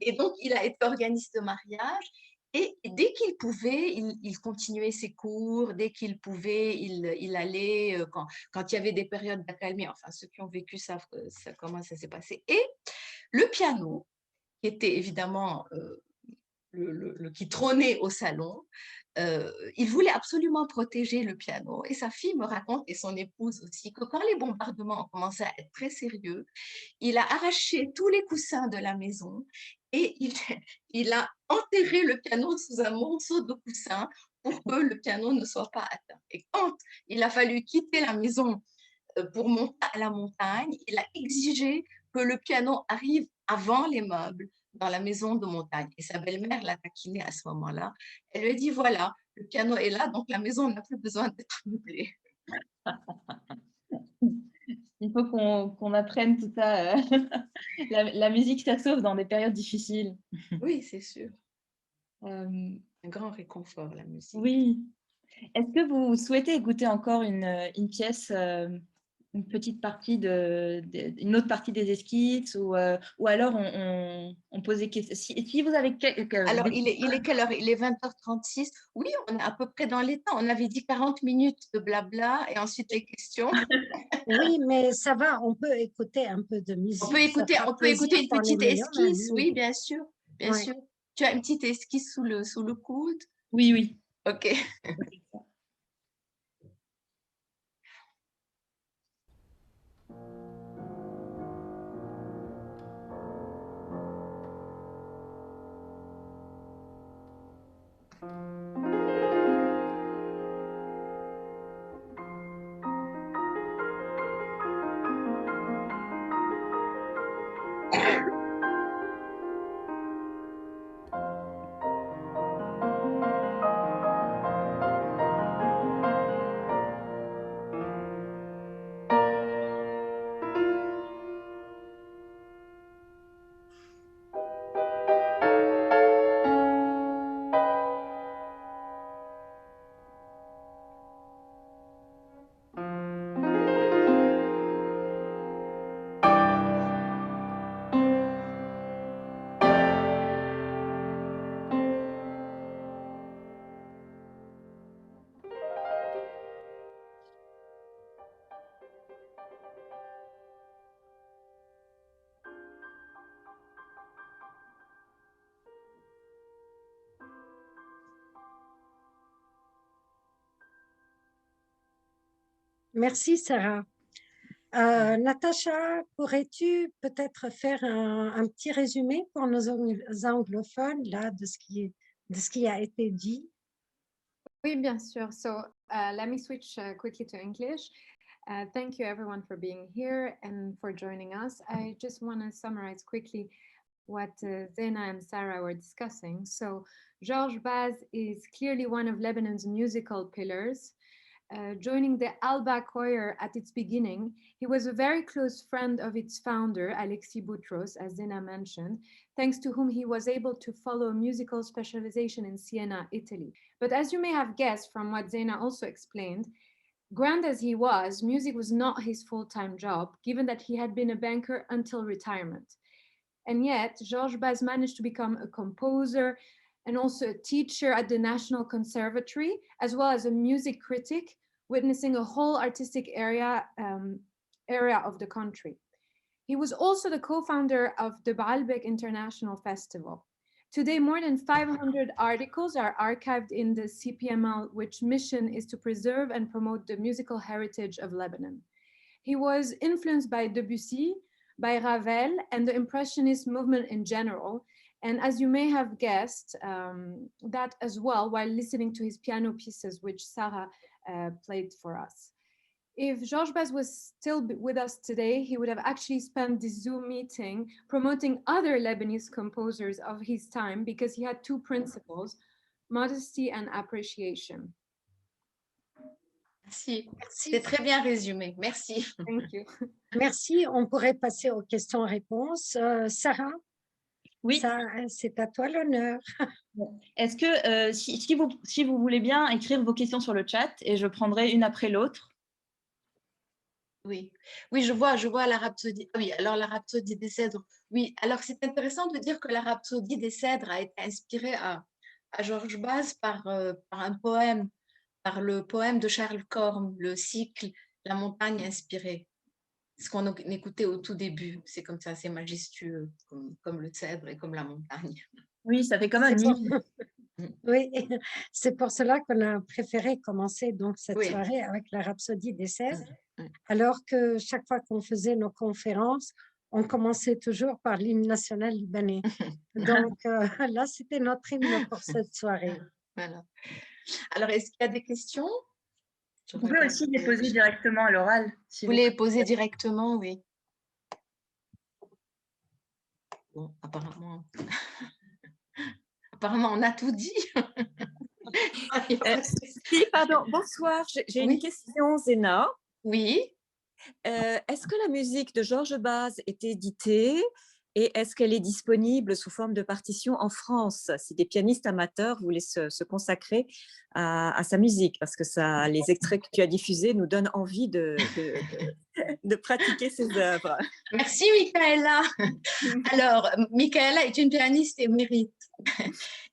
Et donc, il a été organiste de mariage. Et dès qu'il pouvait, il continuait ses cours. Dès qu'il pouvait, il allait, quand il y avait des périodes d'accalmie. Enfin, ceux qui ont vécu savent comment ça s'est passé. Et le piano, qui était évidemment qui trônait au salon, il voulait absolument protéger le piano. Et sa fille me raconte, et son épouse aussi, que quand les bombardements ont commencé à être très sérieux, il a arraché tous les coussins de la maison et il a enterré le piano sous un monceau de coussins pour que le piano ne soit pas atteint. Et quand il a fallu quitter la maison pour monter à la montagne, il a exigé que le piano arrive avant les meubles dans la maison de montagne. Et sa belle-mère l'a taquiné à ce moment-là. Elle lui a dit, voilà, le piano est là, donc la maison n'a plus besoin d'être meublée. Il faut qu'on apprenne tout ça. La musique, ça sauve dans des périodes difficiles. Oui, c'est sûr. Un grand réconfort, la musique. Oui. Est-ce que vous souhaitez écouter encore une pièce, une petite partie une autre partie des esquisses ou alors on pose des questions. Si vous avez alors, il est quelle heure? Il est 20h36. Oui, on est à peu près dans les temps. On avait dit 40 minutes de blabla et ensuite les questions. Oui, mais ça va, on peut écouter un peu de musique. On peut écouter une petite esquisse, oui, bien sûr. Bien sûr. Tu as une petite esquisse sous le coude? Oui, oui. Ok. Merci, Sarah. Natacha, pourrais-tu peut-être faire un petit résumé pour nos anglophones là, de ce qui a été dit? Oui, bien sûr. So let me switch quickly to English. Thank you everyone for being here and for joining us. I just want to summarize quickly what Zena and Sarah were discussing. So Georges Baz is clearly one of Lebanon's musical pillars. Joining the Alba Choir at its beginning, he was a very close friend of its founder, Alexis Boutros, as Zena mentioned, thanks to whom he was able to follow musical specialization in Siena, Italy. But as you may have guessed from what Zena also explained, grand as he was, music was not his full-time job, given that he had been a banker until retirement. And yet, Georges Baz managed to become a composer and also a teacher at the National Conservatory, as well as a music critic, witnessing a whole artistic area of the country. He was also the co-founder of the Baalbek International Festival. Today, more than 500 articles are archived in the CPML, which mission is to preserve and promote the musical heritage of Lebanon. He was influenced by Debussy, by Ravel, and the Impressionist movement in general. And as you may have guessed, that as well, while listening to his piano pieces, which Sarah played for us. If Georges Baz was still with us today, he would have actually spent this Zoom meeting promoting other Lebanese composers of his time, because he had two principles, modesty and appreciation. Merci. C'est très bien résumé. Merci. Thank you. Merci. On pourrait passer aux questions-réponses. Sarah? Oui. C'est à toi l'honneur. Est-ce que, si vous voulez bien écrire vos questions sur le chat, et je prendrai une après l'autre. Oui, oui, je vois la rhapsodie. Oui, alors la rhapsodie des cèdres. Oui, alors c'est intéressant de dire que la rhapsodie des cèdres a été inspirée à Georges Baz par un poème, par le poème de Charles Corm, le cycle La montagne inspirée. Ce qu'on écoutait au tout début, c'est comme ça, c'est majestueux, comme le cèdre et comme la montagne. Oui, ça fait comme un hymne. Oui, c'est pour cela qu'on a préféré commencer donc cette Oui. soirée avec la rhapsodie des cèdres, alors que chaque fois qu'on faisait nos conférences, on commençait toujours par l'hymne national libanais. Donc là, c'était notre hymne pour cette soirée. Voilà. Alors, est-ce qu'il y a des questions? Vous pouvez aussi les poser directement à l'oral. Si vous les posez directement, oui. Bon, apparemment, on a tout dit. Si, pardon, bonsoir, j'ai une question, Zena. Oui. Est-ce que la musique de Georges Baz est éditée et est-ce qu'elle est disponible sous forme de partition en France, si des pianistes amateurs voulaient se consacrer à sa musique, parce que les extraits que tu as diffusés nous donnent envie de pratiquer ses œuvres. Merci, Michaela. Alors, Michaela est une pianiste émérite.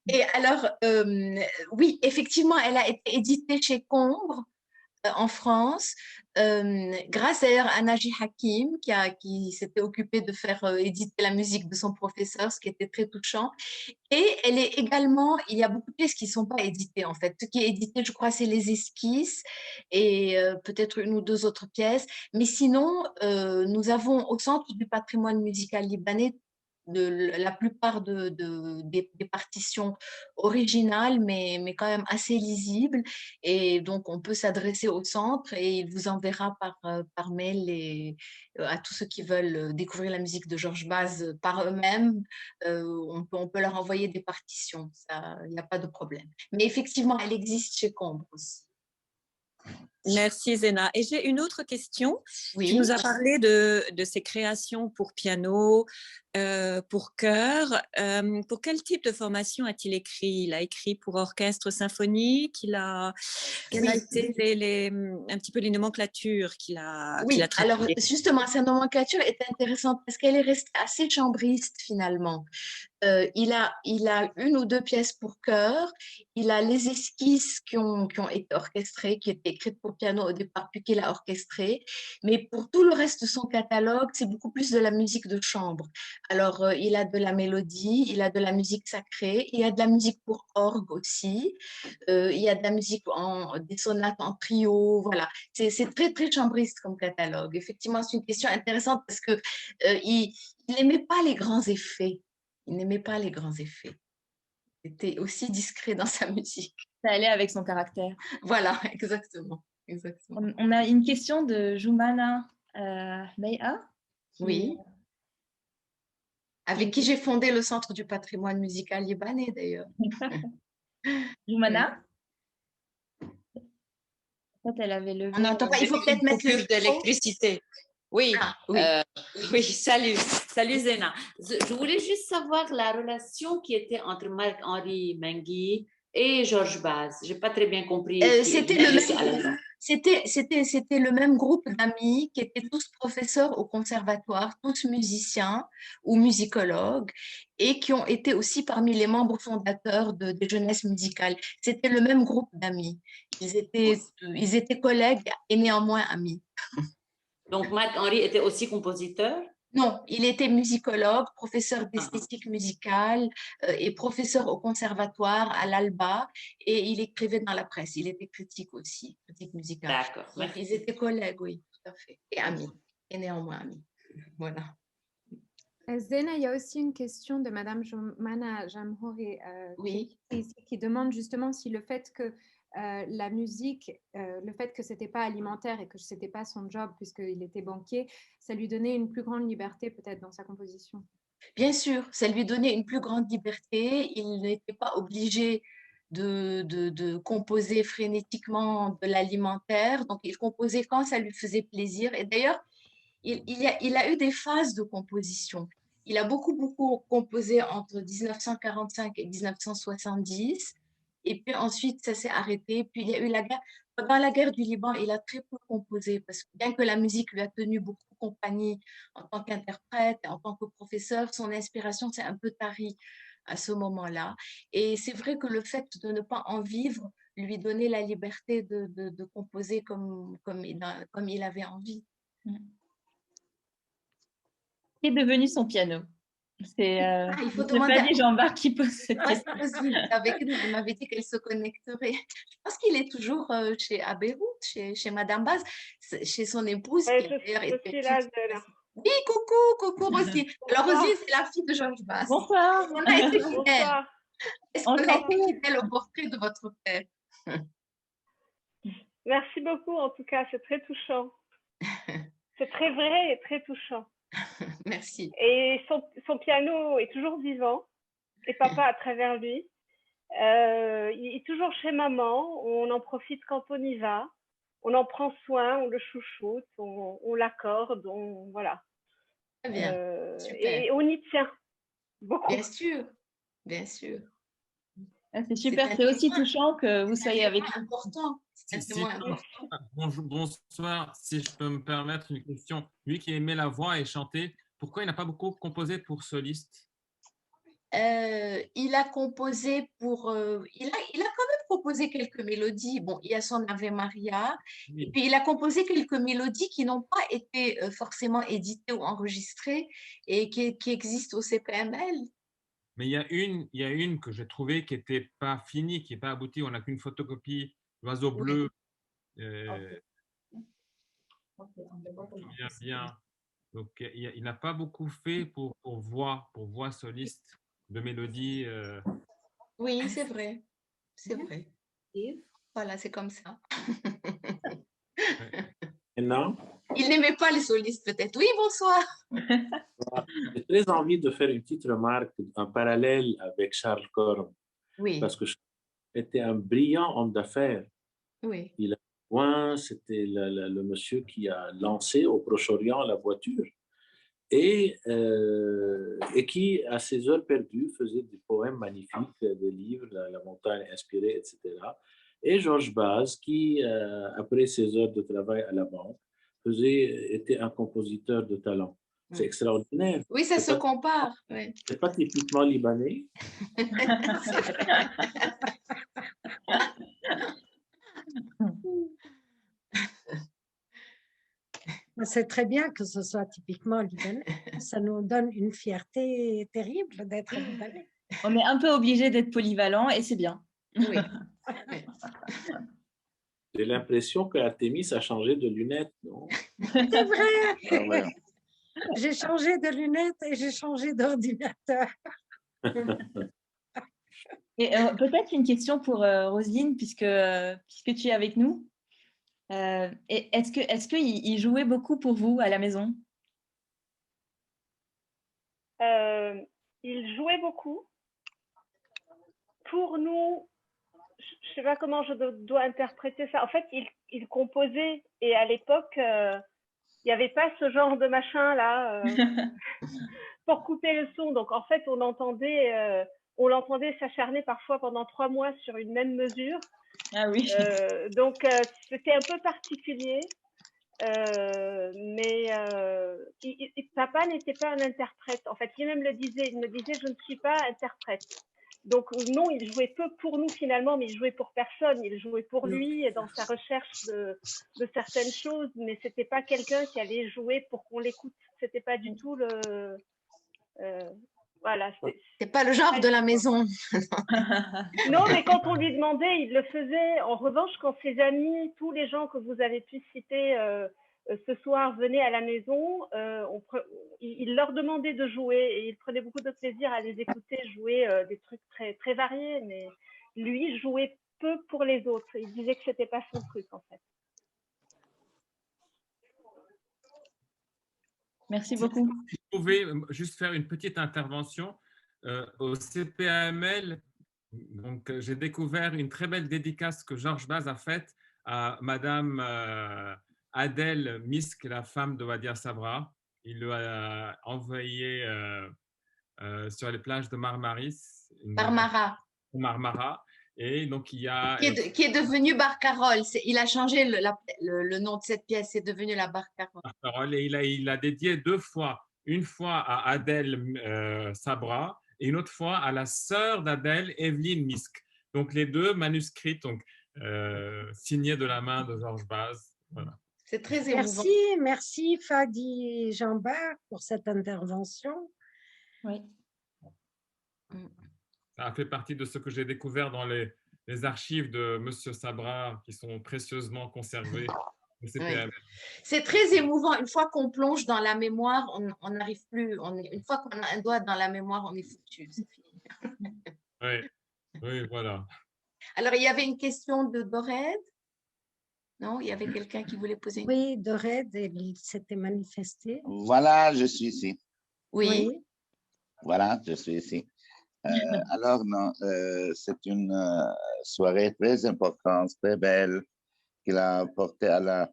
Et alors, oui, effectivement, elle a été éditée chez Combre en France, grâce d'ailleurs à Naji Hakim, qui s'était occupée de faire éditer la musique de son professeur, ce qui était très touchant. Et elle est également, il y a beaucoup de pièces qui ne sont pas éditées en fait. Ce qui est édité, je crois, c'est les esquisses et peut-être une ou deux autres pièces. Mais sinon, nous avons au Centre du patrimoine musical libanais la plupart des partitions originales, mais quand même assez lisibles. Et donc, on peut s'adresser au centre et il vous enverra par mail à tous ceux qui veulent découvrir la musique de Georges Baz par eux-mêmes. On peut leur envoyer des partitions, il n'y a pas de problème. Mais effectivement, elle existe chez Combre aussi. Merci Zena. Et j'ai une autre question. Oui. Tu nous as parlé de ses créations pour piano, pour chœur. Pour quel type de formation a-t-il écrit? Il a écrit pour orchestre symphonique. Quelles a été un petit peu les nomenclatures qu'il a traitées? Alors justement, cette nomenclature est intéressante parce qu'elle est restée assez chambriste finalement. il a une ou deux pièces pour chœur. Il a les esquisses qui ont été orchestrées, qui étaient écrites pour piano au départ, puis qu'il a orchestrées. Mais pour tout le reste de son catalogue, c'est beaucoup plus de la musique de chambre. Alors, il a de la mélodie, il a de la musique sacrée, il y a de la musique pour orgue aussi. Il y a de la musique des sonates en trio. Voilà, c'est très, très chambriste comme catalogue. Effectivement, c'est une question intéressante parce que il n'aimait pas les grands effets. Il n'aimait pas les grands effets. Il était aussi discret dans sa musique. Ça allait avec son caractère. Voilà, exactement. On a une question de Joumana Beya. Oui. Avec qui j'ai fondé le Centre du patrimoine musical libanais, d'ailleurs. Joumana? Peut-être elle avait levé. On n'entend pas, il faut peut-être mettre le d'électricité. Oui, oui. Oui, salut Zéna. Je voulais juste savoir la relation qui était entre Marc-Henri Menguy et Georges Baz. Je n'ai pas très bien compris. C'était le même groupe d'amis qui étaient tous professeurs au conservatoire, tous musiciens ou musicologues, et qui ont été aussi parmi les membres fondateurs des Jeunesses musicales. C'était le même groupe d'amis. Ils étaient collègues et néanmoins amis. Donc, Marc-Henri était aussi compositeur? Non, il était musicologue, professeur d'esthétique musicale et professeur au conservatoire à l'Alba, et il écrivait dans la presse. Il était critique aussi, critique musicale. D'accord. Donc, ils étaient collègues, oui, tout à fait, et amis, et néanmoins amis. Voilà. Zéna, il y a aussi une question de Madame Joumana Jamhouri Oui. qui demande justement si le fait que la musique, le fait que ce n'était pas alimentaire et que ce n'était pas son job puisqu'il était banquier, ça lui donnait une plus grande liberté peut-être dans sa composition. Bien sûr, ça lui donnait une plus grande liberté. Il n'était pas obligé de composer frénétiquement de l'alimentaire. Donc, il composait quand ça lui faisait plaisir. Et d'ailleurs, il a eu des phases de composition. Il a beaucoup composé entre 1945 et 1970. Et puis ensuite, ça s'est arrêté. Puis il y a eu la guerre. Pendant la guerre du Liban, il a très peu composé parce que bien que la musique lui a tenu beaucoup compagnie en tant qu'interprète, en tant que professeur, son inspiration s'est un peu tarie à ce moment-là. Et c'est vrai que le fait de ne pas en vivre lui donnait la liberté de composer comme il avait envie. Qu'est devenu son piano? C'est il faut demander pas dit Jean-Marc qui pose cette question. Elle m'avait dit qu'elle se connecterait. Je pense qu'il est toujours à Beyrouth, chez Madame Baz, chez son épouse. Je suis là, oui, coucou Roselyne. Alors Roselyne, c'est la fille de Georges Baz. Bonsoir. On a été fidèles. Bonsoir. Est-ce qu'on a été fidèles au portrait de votre père? Merci beaucoup, en tout cas, c'est très touchant. C'est très vrai et très touchant. Merci. Et son piano est toujours vivant, et papa à travers lui. Il est toujours chez maman, on en profite quand on y va, on en prend soin, on le chouchoute, on l'accorde, voilà. Très bien, super. Et on y tient beaucoup. Bien sûr, bien sûr. C'est super, c'est aussi touchant que vous soyez avec nous. Important. Bonsoir, si je peux me permettre une question. Lui qui aimait la voix et chanter, pourquoi il n'a pas beaucoup composé pour soliste? Il a composé pour... il a quand même composé quelques mélodies. Bon, il y a son Ave Maria. Oui. Et puis, il a composé quelques mélodies qui n'ont pas été forcément éditées ou enregistrées et qui existent au CPML. Mais il y a une que j'ai trouvée qui n'était pas finie, qui n'est pas aboutie. On n'a qu'une photocopie, l'oiseau bleu. Bien. Donc, il n'a pas beaucoup fait pour voix soliste de mélodie. Oui, c'est vrai. C'est vrai. Voilà, c'est comme ça. Et non? Il n'aimait pas les solistes, peut-être. Oui, bonsoir. J'ai très envie de faire une petite remarque en parallèle avec Charles Corm. Oui. Parce que Charles était un brillant homme d'affaires. Oui. C'était le monsieur qui a lancé au Proche-Orient la voiture et qui, à ses heures perdues, faisait des poèmes magnifiques, des livres, la montagne inspirée, etc. Et Georges Baz, qui, après ses heures de travail à la banque, était un compositeur de talent. C'est extraordinaire. Oui, ça se pas, compare. Oui. C'est pas typiquement libanais. C'est vrai. C'est très bien que ce soit typiquement libanais. Ça nous donne une fierté terrible d'être libanais. On est un peu obligé d'être polyvalent et c'est bien. Oui. J'ai l'impression que Artémis a changé de lunettes, non? C'est vrai. Ah ouais. J'ai changé de lunettes et j'ai changé d'ordinateur. Et peut-être une question pour Roselyne, puisque tu es avec nous. Est-ce qu'il jouait beaucoup pour vous à la maison? Il jouait beaucoup. Pour nous, je ne sais pas comment je dois interpréter ça. En fait, il composait et à l'époque, il n'y avait pas ce genre de machin là pour couper le son. Donc en fait, on l'entendait s'acharner parfois pendant 3 mois sur une même mesure. Ah oui. Donc c'était un peu particulier. Mais papa n'était pas un interprète. En fait, il me disait, je ne suis pas interprète. Donc non, il jouait peu pour nous finalement, mais il jouait pour personne. Il jouait pour lui et dans sa recherche de certaines choses, mais c'était pas quelqu'un qui allait jouer pour qu'on l'écoute. C'était pas du tout le. Voilà. C'est pas le genre de la maison. Non, mais quand on lui demandait, il le faisait. En revanche, quand ses amis, tous les gens que vous avez pu citer ce soir venaient à la maison, il leur demandait de jouer et il prenait beaucoup de plaisir à les écouter jouer des trucs très, très variés. Mais lui, jouait peu pour les autres. Il disait que c'était pas son truc, en fait. Merci beaucoup. Si vous pouvez juste faire une petite intervention au CPAML. Donc, j'ai découvert une très belle dédicace que Georges Baz a faite à Madame Adèle Misk, la femme de Wadia Sabra. Il lui a envoyé sur les plages de Marmaris. Marmara. Et donc, il y a… Qui est devenu Barcarolle. Il a changé le nom de cette pièce, c'est devenu la Barcarolle. Et il a dédié 2 fois. Une fois à Adèle Sabra et une autre fois à la sœur d'Adèle, Evelyne Misk. Donc, les 2 manuscrits donc, signés de la main de Georges Baz. Voilà. C'est très émouvant. Merci Fadi Jean-Bart pour cette intervention. Oui. Ça a fait partie de ce que j'ai découvert dans les archives de Monsieur Sabra qui sont précieusement conservées. Oui. C'est très émouvant. Une fois qu'on plonge dans la mémoire, on n'arrive plus. Une fois qu'on a un doigt dans la mémoire, on est foutu. C'est fini. Oui, voilà. Alors, il y avait une question de Dored. Non, il y avait quelqu'un qui voulait poser une question. Oui, Dored, il s'était manifesté. Voilà, je suis ici. Oui. Voilà, je suis ici. Alors, non, c'est une soirée très importante, très belle, qu'il a porté alla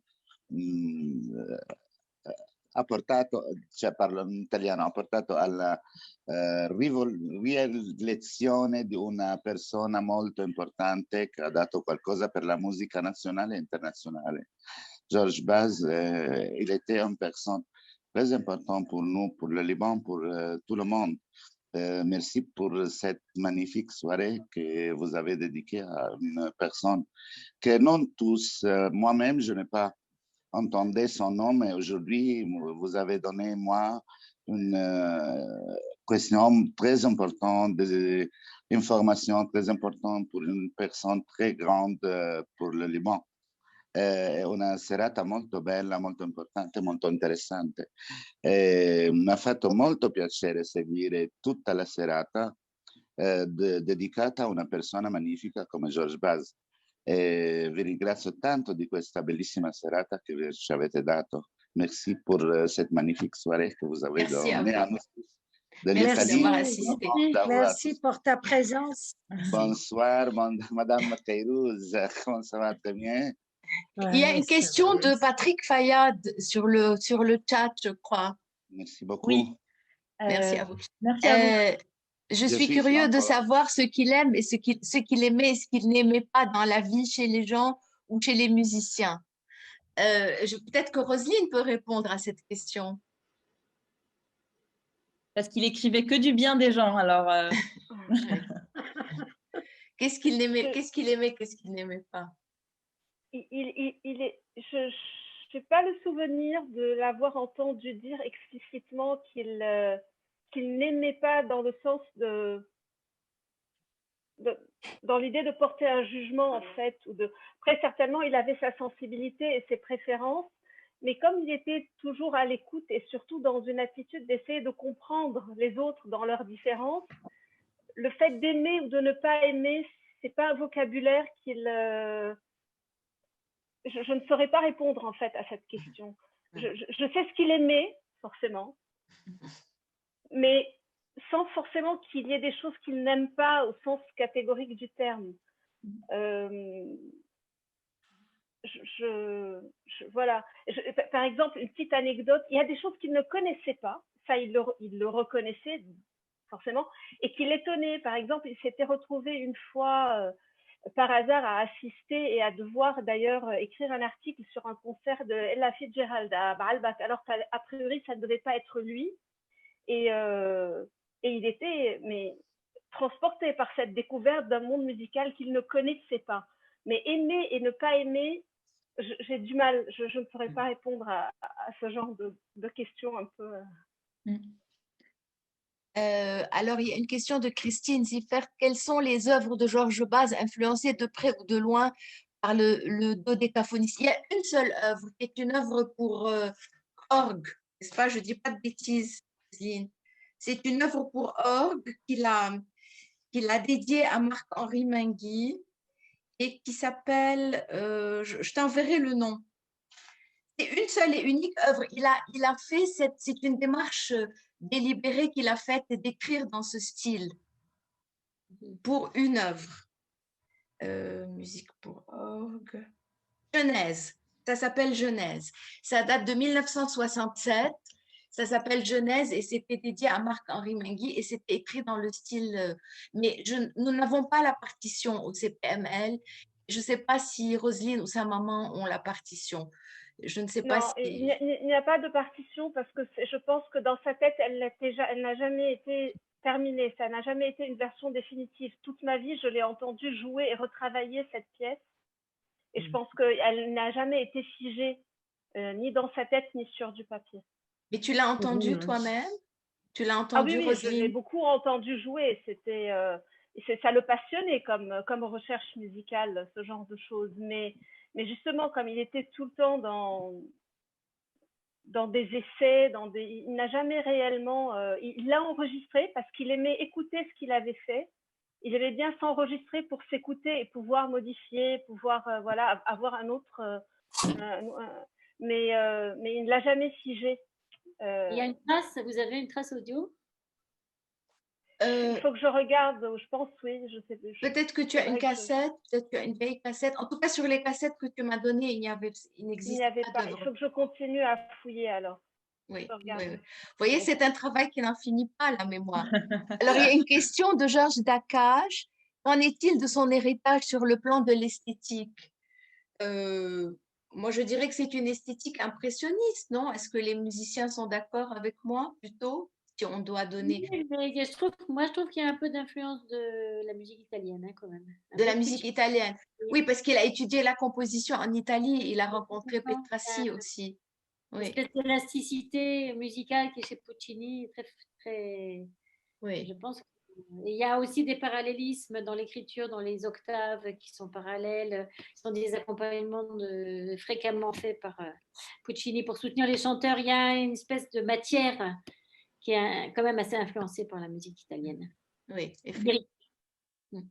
ha portato, cioè parlo in italiano, ha portato alla rielezione di una persona molto importante che ha dato qualcosa per la musica nazionale e internazionale. Georges Baz, il était une personne très importante pour nous, pour le Liban, pour tout le monde. Merci pour cette magnifique soirée que vous avez dédiée à une personne que non tous, moi-même, je n'ai pas entendu son nom, mais aujourd'hui, vous avez donné, moi, une question très importante, des informations très importantes pour une personne très grande pour le Liban. È una serata molto bella, molto importante, molto interessante. Mi ha fatto molto piacere seguire tutta la serata dedicata a una persona magnifica come Georges Baz. Vi ringrazio tanto di questa bellissima serata che ci avete dato. Merci pour cette magnifique soirée que vous avez donnée à nous. Merci pour ta présence. Bonsoir, Madame Kairouz. Comment ça va? Très bien. Il y a une question de Patrick Fayad sur le chat, je crois. Merci beaucoup. Oui. Merci à vous. Merci à vous. Je suis curieux de savoir ce qu'il aime et ce qu'il aimait et ce qu'il n'aimait pas dans la vie chez les gens ou chez les musiciens. Peut-être que Roselyne peut répondre à cette question. Parce qu'il écrivait que du bien des gens. Alors, Qu'est-ce qu'il aimait, qu'est-ce qu'il aimait, qu'est-ce qu'il n'aimait pas? Je n'ai pas le souvenir de l'avoir entendu dire explicitement qu'il n'aimait pas dans le sens dans l'idée de porter un jugement, en fait. Après, certainement, il avait sa sensibilité et ses préférences, mais comme il était toujours à l'écoute et surtout dans une attitude d'essayer de comprendre les autres dans leurs différences, le fait d'aimer ou de ne pas aimer, ce n'est pas un vocabulaire qu'il... Je ne saurais pas répondre, en fait, à cette question. Je sais ce qu'il aimait, forcément, mais sans forcément qu'il y ait des choses qu'il n'aime pas au sens catégorique du terme. Voilà. Par exemple, une petite anecdote, il y a des choses qu'il ne connaissait pas, ça il le reconnaissait forcément, et qui l'étonnait. Par exemple, il s'était retrouvé une fois par hasard à assister et à devoir d'ailleurs écrire un article sur un concert de Ella Fitzgerald à Baalbek, alors qu'a priori ça ne devait pas être lui, et il était transporté par cette découverte d'un monde musical qu'il ne connaissait pas. Mais aimer et ne pas aimer, j'ai du mal, je ne saurais pas répondre à ce genre de questions un peu. Alors, il y a une question de Christine Ziffert. Quelles sont les œuvres de Georges Baz influencées de près ou de loin par le dodécaphonisme? Il y a une seule œuvre qui est une œuvre pour orgue, n'est-ce pas? Je ne dis pas de bêtises, Céline. C'est une œuvre pour orgue qu'il a dédiée à Marc-Henri Menguy et qui s'appelle, je t'enverrai le nom. C'est une seule et unique œuvre. Il a fait c'est une démarche délibérée qu'il a faite d'écrire dans ce style pour une œuvre. Musique pour orgue. Genèse. Ça s'appelle Genèse. Ça date de 1967. Ça s'appelle Genèse et c'était dédié à Marc-Henri Menguy et c'était écrit dans le style. Mais nous n'avons pas la partition au CPML. Je ne sais pas si Roselyne ou sa maman ont la partition. Je ne sais pas non, si... il n'y a pas de partition parce que je pense que dans sa tête, elle n'a jamais été terminée. Ça n'a jamais été une version définitive. Toute ma vie, je l'ai entendu jouer et retravailler cette pièce. Et je pense qu'elle n'a jamais été figée, ni dans sa tête, ni sur du papier. Mais tu l'as entendu toi-même? Tu l'as entendu, oui, Roselyne? je l'ai beaucoup entendu jouer. Ça le passionnait comme recherche musicale, ce genre de choses. Mais justement, comme il était tout le temps dans des essais, il n'a jamais réellement... il l'a enregistré parce qu'il aimait écouter ce qu'il avait fait. Il aimait bien s'enregistrer pour s'écouter et pouvoir modifier, pouvoir avoir un autre... mais il ne l'a jamais figé. Il y a une trace, vous avez une trace audio? Il faut que je regarde, je pense, oui. Peut-être que tu as une cassette, peut-être que tu as une vieille cassette. En tout cas, sur les cassettes que tu m'as données, il n'existait pas. Il faut que je continue à fouiller alors. Oui. Vous voyez, c'est un travail qui n'en finit pas, la mémoire. Alors, il y a une question de Georges Dacage. Qu'en est-il de son héritage sur le plan de l'esthétique? Moi, je dirais que c'est une esthétique impressionniste, non? Est-ce que les musiciens sont d'accord avec moi, plutôt? Si on doit donner... Oui, mais je trouve qu'il y a un peu d'influence de la musique italienne, hein, quand même. De la musique italienne. Oui, parce qu'il a étudié la composition en Italie. Il a rencontré Petrassi aussi. Oui. Cette élasticité musicale qui est chez Puccini, très... Oui. Je pense qu'il y a aussi des parallélismes dans l'écriture, dans les octaves qui sont parallèles. Ce sont des accompagnements fréquemment faits par Puccini pour soutenir les chanteurs. Il y a une espèce de matière qui est quand même assez influencée par la musique italienne. Oui, effectivement.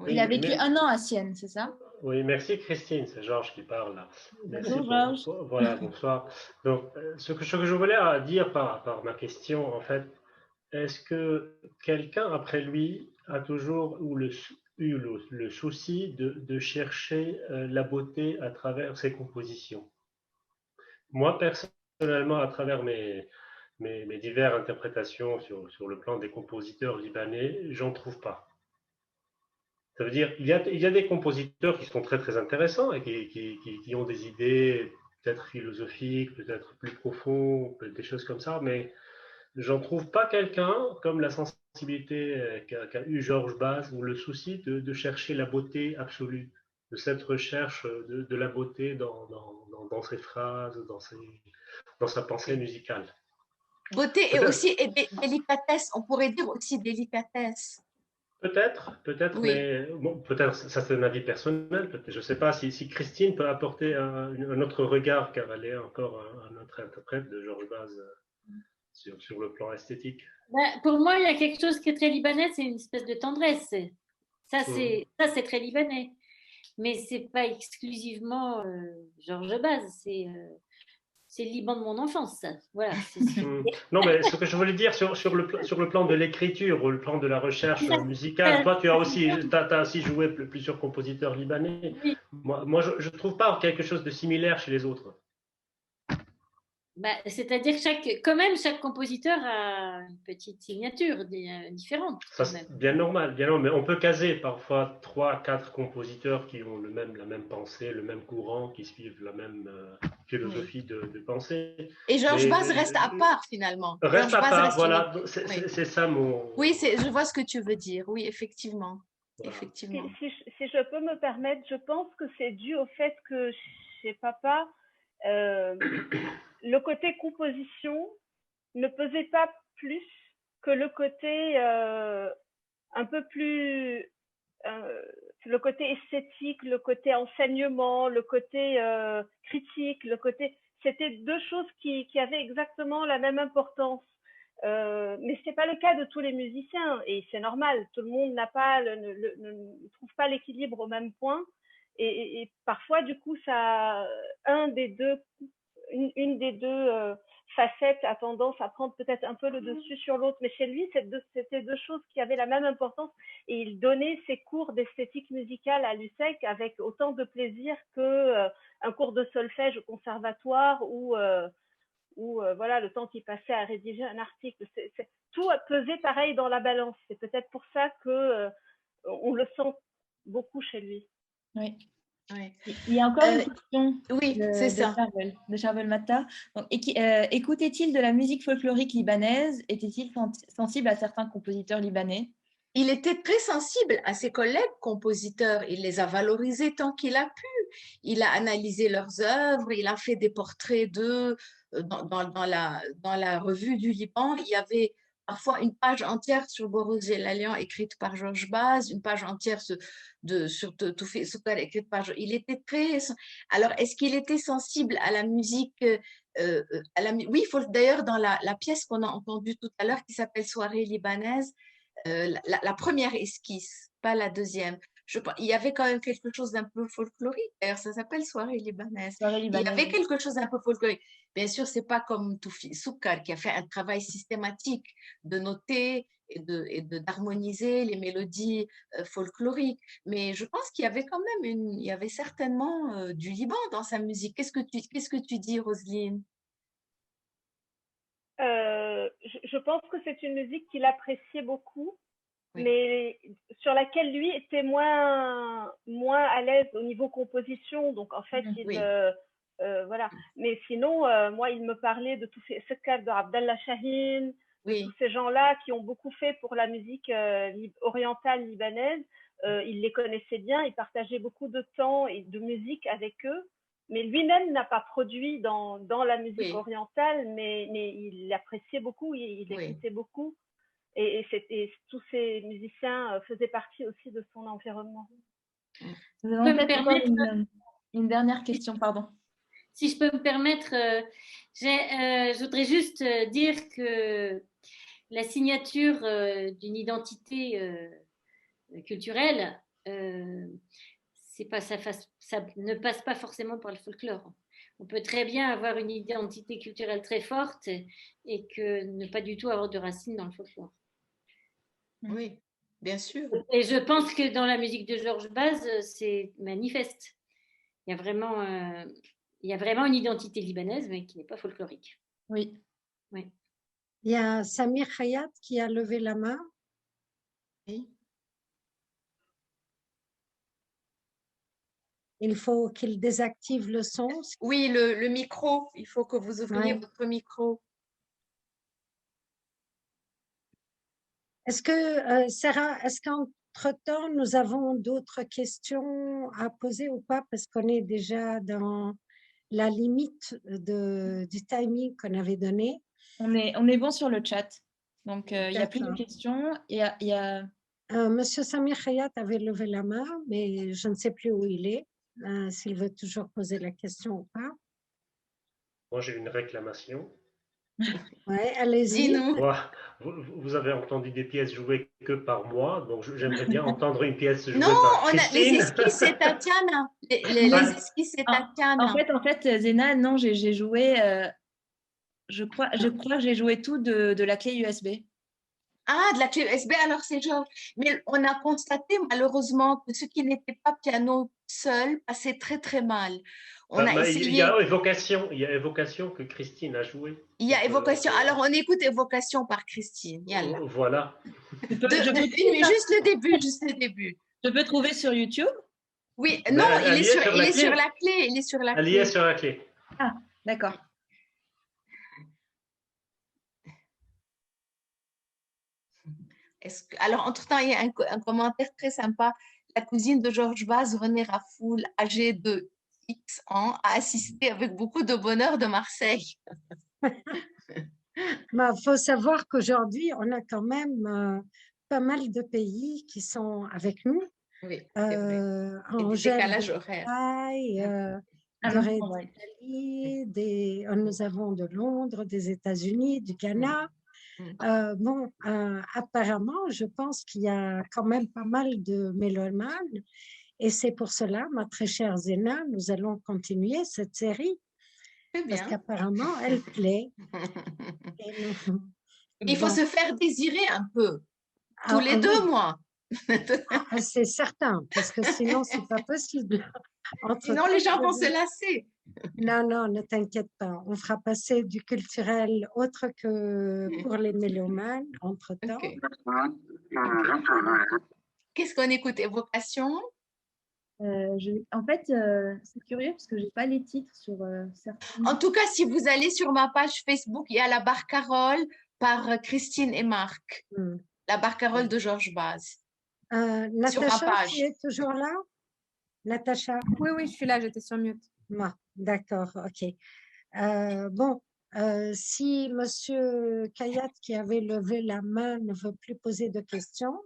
Il a vécu 1 an à Sienne, c'est ça? Oui, merci Christine, c'est Georges qui parle là. Bonjour Georges. Voilà, bonsoir. Donc, ce que je voulais dire par ma question, en fait, est-ce que quelqu'un après lui a toujours eu le souci de chercher la beauté à travers ses compositions? Moi, personnellement, à travers mes diverses interprétations sur le plan des compositeurs libanais, j'en trouve pas. Ça veut dire qu'il y a des compositeurs qui sont très très intéressants et qui ont des idées peut-être philosophiques, peut-être plus profondes, des choses comme ça, mais j'en trouve pas quelqu'un comme la sensibilité qu'a eu Georges Baz, ou le souci de chercher la beauté absolue, de cette recherche de la beauté dans ses phrases, dans sa pensée musicale. Beauté et aussi délicatesse, on pourrait dire aussi délicatesse. Peut-être, Oui. mais bon, peut-être, ça c'est un avis personnel, je ne sais pas si Christine peut apporter un autre regard, car elle est encore un autre interprète de Georges Baz sur le plan esthétique. Pour moi, il y a quelque chose qui est très libanais, c'est une espèce de tendresse. Ça, c'est très libanais. Mais ce n'est pas exclusivement Georges Baz, c'est le Liban de mon enfance, ça. Voilà. Non, mais ce que je voulais dire sur le plan de l'écriture, ou le plan de la recherche musicale, toi, tu as aussi joué plusieurs compositeurs libanais. Oui. Moi je ne trouve pas quelque chose de similaire chez les autres. C'est-à-dire que quand même, chaque compositeur a une petite signature différente. Ça, c'est bien normal, mais on peut caser parfois 3-4 compositeurs qui ont la même pensée, le même courant, qui suivent la même philosophie de pensée. Et Georges Baz reste à part finalement. Reste à part, voilà, c'est ça mon... Oui, je vois ce que tu veux dire, oui, effectivement. Voilà. Effectivement. Si je peux me permettre, je pense que c'est dû au fait que chez papa, le côté composition ne pesait pas plus que le côté un peu plus le côté esthétique, le côté enseignement, le côté critique, c'était deux choses qui avaient exactement la même importance. Mais ce n'est pas le cas de tous les musiciens, et c'est normal, tout le monde ne trouve pas l'équilibre au même point, et parfois du coup une des deux facettes a tendance à prendre peut-être un peu le dessus sur l'autre, mais chez lui c'était deux choses qui avaient la même importance, et il donnait ses cours d'esthétique musicale à l'USSEC avec autant de plaisir que un cours de solfège au conservatoire ou voilà, le temps qu'il passait à rédiger un article. Tout a pesé pareil dans la balance. C'est peut-être pour ça que on le sent beaucoup chez lui. Oui. Oui. Il y a encore une question de Charvel Matta. Écoutait-il de la musique folklorique libanaise? Était-il sensible à certains compositeurs libanais? Il était très sensible à ses collègues compositeurs. Il les a valorisés tant qu'il a pu. Il a analysé leurs œuvres, il a fait des portraits d'eux dans la revue du Liban. Il y avait parfois une page entière sur Boros Gelalian écrite par Georges Baz, une page entière sur Toufi Soukar écrite par Georges. Il était très... Alors, est-ce qu'il était sensible à la musique oui, d'ailleurs, dans la pièce qu'on a entendue tout à l'heure qui s'appelle Soirée libanaise, la première esquisse, pas la deuxième. Il y avait quand même quelque chose d'un peu folklorique. D'ailleurs, ça s'appelle Soirée libanaise. Il y avait quelque chose d'un peu folklorique. Bien sûr, c'est pas comme Toufi Soukar qui a fait un travail systématique de noter et d'harmoniser les mélodies folkloriques. Mais je pense qu'il y avait quand même il y avait certainement du Liban dans sa musique. Qu'est-ce que tu dis, Roselyne? Je pense que c'est une musique qu'il appréciait beaucoup, oui, mais sur laquelle lui était moins à l'aise au niveau composition. Donc en fait, oui. Voilà. Mais sinon, moi, il me parlait de tous ces cas de Abdallah Shahin, oui, de tous ces gens-là qui ont beaucoup fait pour la musique orientale libanaise. Il les connaissait bien, il partageait beaucoup de temps et de musique avec eux. Mais lui-même n'a pas produit dans la musique orientale, mais il l'appréciait beaucoup, il l'écoutait beaucoup. Et tous ces musiciens faisaient partie aussi de son environnement. Nous avons peut-être encore une dernière question, pardon. Si je peux me permettre, je voudrais juste dire que la signature d'une identité culturelle, ça ne passe pas forcément par le folklore. On peut très bien avoir une identité culturelle très forte et que ne pas du tout avoir de racines dans le folklore. Oui, bien sûr. Et je pense que dans la musique de Georges Baz, c'est manifeste. Il y a vraiment une identité libanaise, mais qui n'est pas folklorique. Oui. Oui. Il y a Samir Hayat qui a levé la main. Oui. Il faut qu'il désactive le son. Oui, le micro. Il faut que vous ouvriez votre micro. Est-ce que, Sarah, est-ce qu'entre-temps, nous avons d'autres questions à poser ou pas? Parce qu'on est déjà dans la limite du timing qu'on avait donné. On est bon sur le chat. Donc, il n'y a plus de D'accord. questions. Il y a... Monsieur Samir Khayat avait levé la main, mais je ne sais plus où il est, s'il veut toujours poser la question ou pas. Moi, j'ai une réclamation. Oui, allez-y. Dis-nous. Vous avez entendu des pièces jouées que par moi, donc j'aimerais bien entendre une pièce jouée Non, par on a les Christine. esquisses, c'est Tatiana. Les esquisses, c'est Tatiana. En fait, Zéna, non, j'ai joué, je crois que j'ai joué tout de la clé USB. Ah, de la clé USB, alors c'est Georges. Mais on a constaté malheureusement que ceux qui n'étaient pas piano seuls passaient très très mal. On a essayé. Il y a évocation que Christine a joué. Il y a évocation. Alors on écoute évocation par Christine. Yalla. Voilà. Juste le début, juste le début. Je peux trouver sur YouTube? Oui, non, il est sur la clé. Il est sur la clé. Elle y est sur la clé. Ah, d'accord. Alors, entre-temps, il y a un commentaire très sympa. La cousine de Georges Baz, René Rafoul, âgée de X ans, a assisté avec beaucoup de bonheur de Marseille. Il faut savoir qu'aujourd'hui, on a quand même pas mal de pays qui sont avec nous. Oui, c'est vrai. Et des décalages horaires. d'Italie, nous avons de Londres, des États-Unis, du Ghana. Apparemment, je pense qu'il y a quand même pas mal de mélomanes et c'est pour cela, ma très chère Zéna, nous allons continuer cette série parce qu'apparemment, elle plaît. Il faut se faire désirer un peu, tous les 2 mois. C'est certain, parce que sinon, c'est pas possible. Sinon, les gens vont se lasser. Non, non, ne t'inquiète pas. On fera passer du culturel autre que pour les mélomanes entre-temps. Okay. Qu'est-ce qu'on écoute? Évocation? En fait, c'est curieux parce que je n'ai pas les titres sur certains. En tout cas, si vous allez sur ma page Facebook, il y a la barcarolle par Christine et Marc. La barcarolle de Georges Baz. Natacha, tu es toujours là? Natacha? Oui, je suis là, j'étais sur mute. D'accord, ok. Si Monsieur Khayat, qui avait levé la main, ne veut plus poser de questions,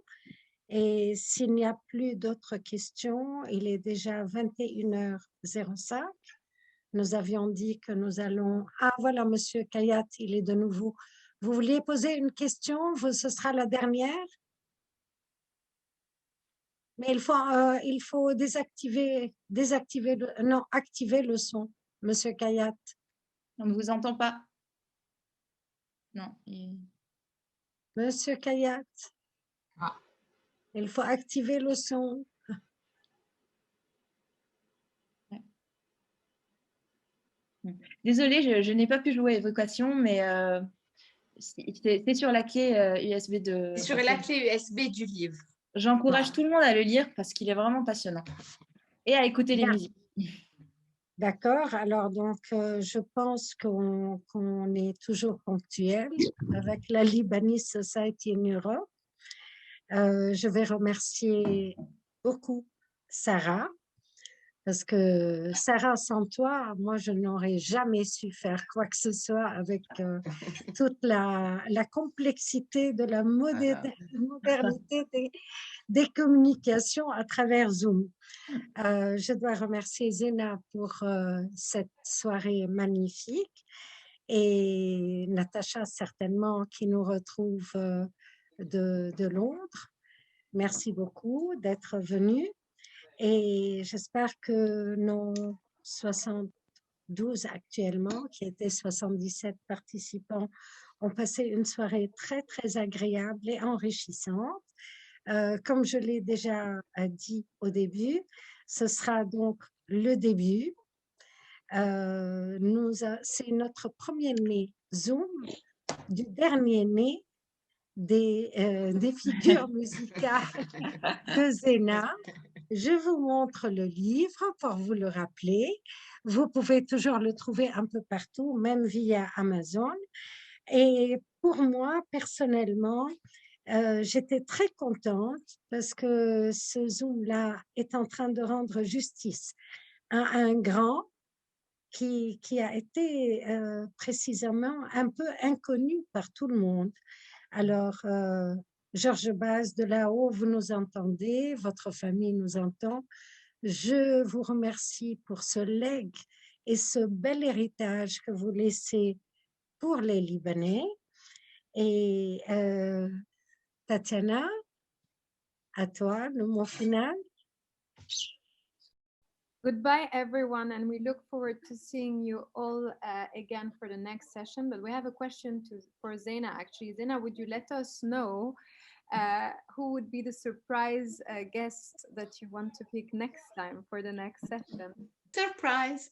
et s'il n'y a plus d'autres questions, il est déjà 21h05. Nous avions dit que nous allons… Ah, voilà, Monsieur Khayat, il est de nouveau. Vous vouliez poser une question? Ce sera la dernière? Mais il faut activer le son, Monsieur Khayat. On ne vous entend pas. Non. Monsieur Khayat, il faut activer le son. Désolée, je n'ai pas pu jouer à évocation, mais c'est sur la clé USB de… C'est sur la clé USB du livre. J'encourage tout le monde à le lire parce qu'il est vraiment passionnant et à écouter les musiques. D'accord. Alors, donc, je pense qu'on est toujours ponctuel avec la Lebanese Society in Europe. Je vais remercier beaucoup Sarah parce que Sarah, sans toi, moi, je n'aurais jamais su faire quoi que ce soit avec toute la complexité de la modernité des communications à travers Zoom. Je dois remercier Zéna pour cette soirée magnifique et Natacha certainement qui nous retrouve de Londres. Merci beaucoup d'être venue et j'espère que nos 72 actuellement, qui étaient 77 participants, ont passé une soirée très, très agréable et enrichissante. Comme je l'ai déjà dit au début, ce sera donc le début. C'est notre premier-né Zoom du dernier-né des figures musicales de Zéna. Je vous montre le livre pour vous le rappeler. Vous pouvez toujours le trouver un peu partout, même via Amazon. Et pour moi, personnellement, J'étais très contente parce que ce Zoom-là est en train de rendre justice à un grand qui a été précisément un peu inconnu par tout le monde. Alors, Georges Baz, de là-haut, vous nous entendez, votre famille nous entend. Je vous remercie pour ce legs et ce bel héritage que vous laissez pour les Libanais. Et Tatiana, à toi, le mot final. Goodbye, everyone, and we look forward to seeing you all again for the next session. But we have a question for Zena, actually. Zena, would you let us know who would be the surprise guest that you want to pick next time for the next session? Surprise!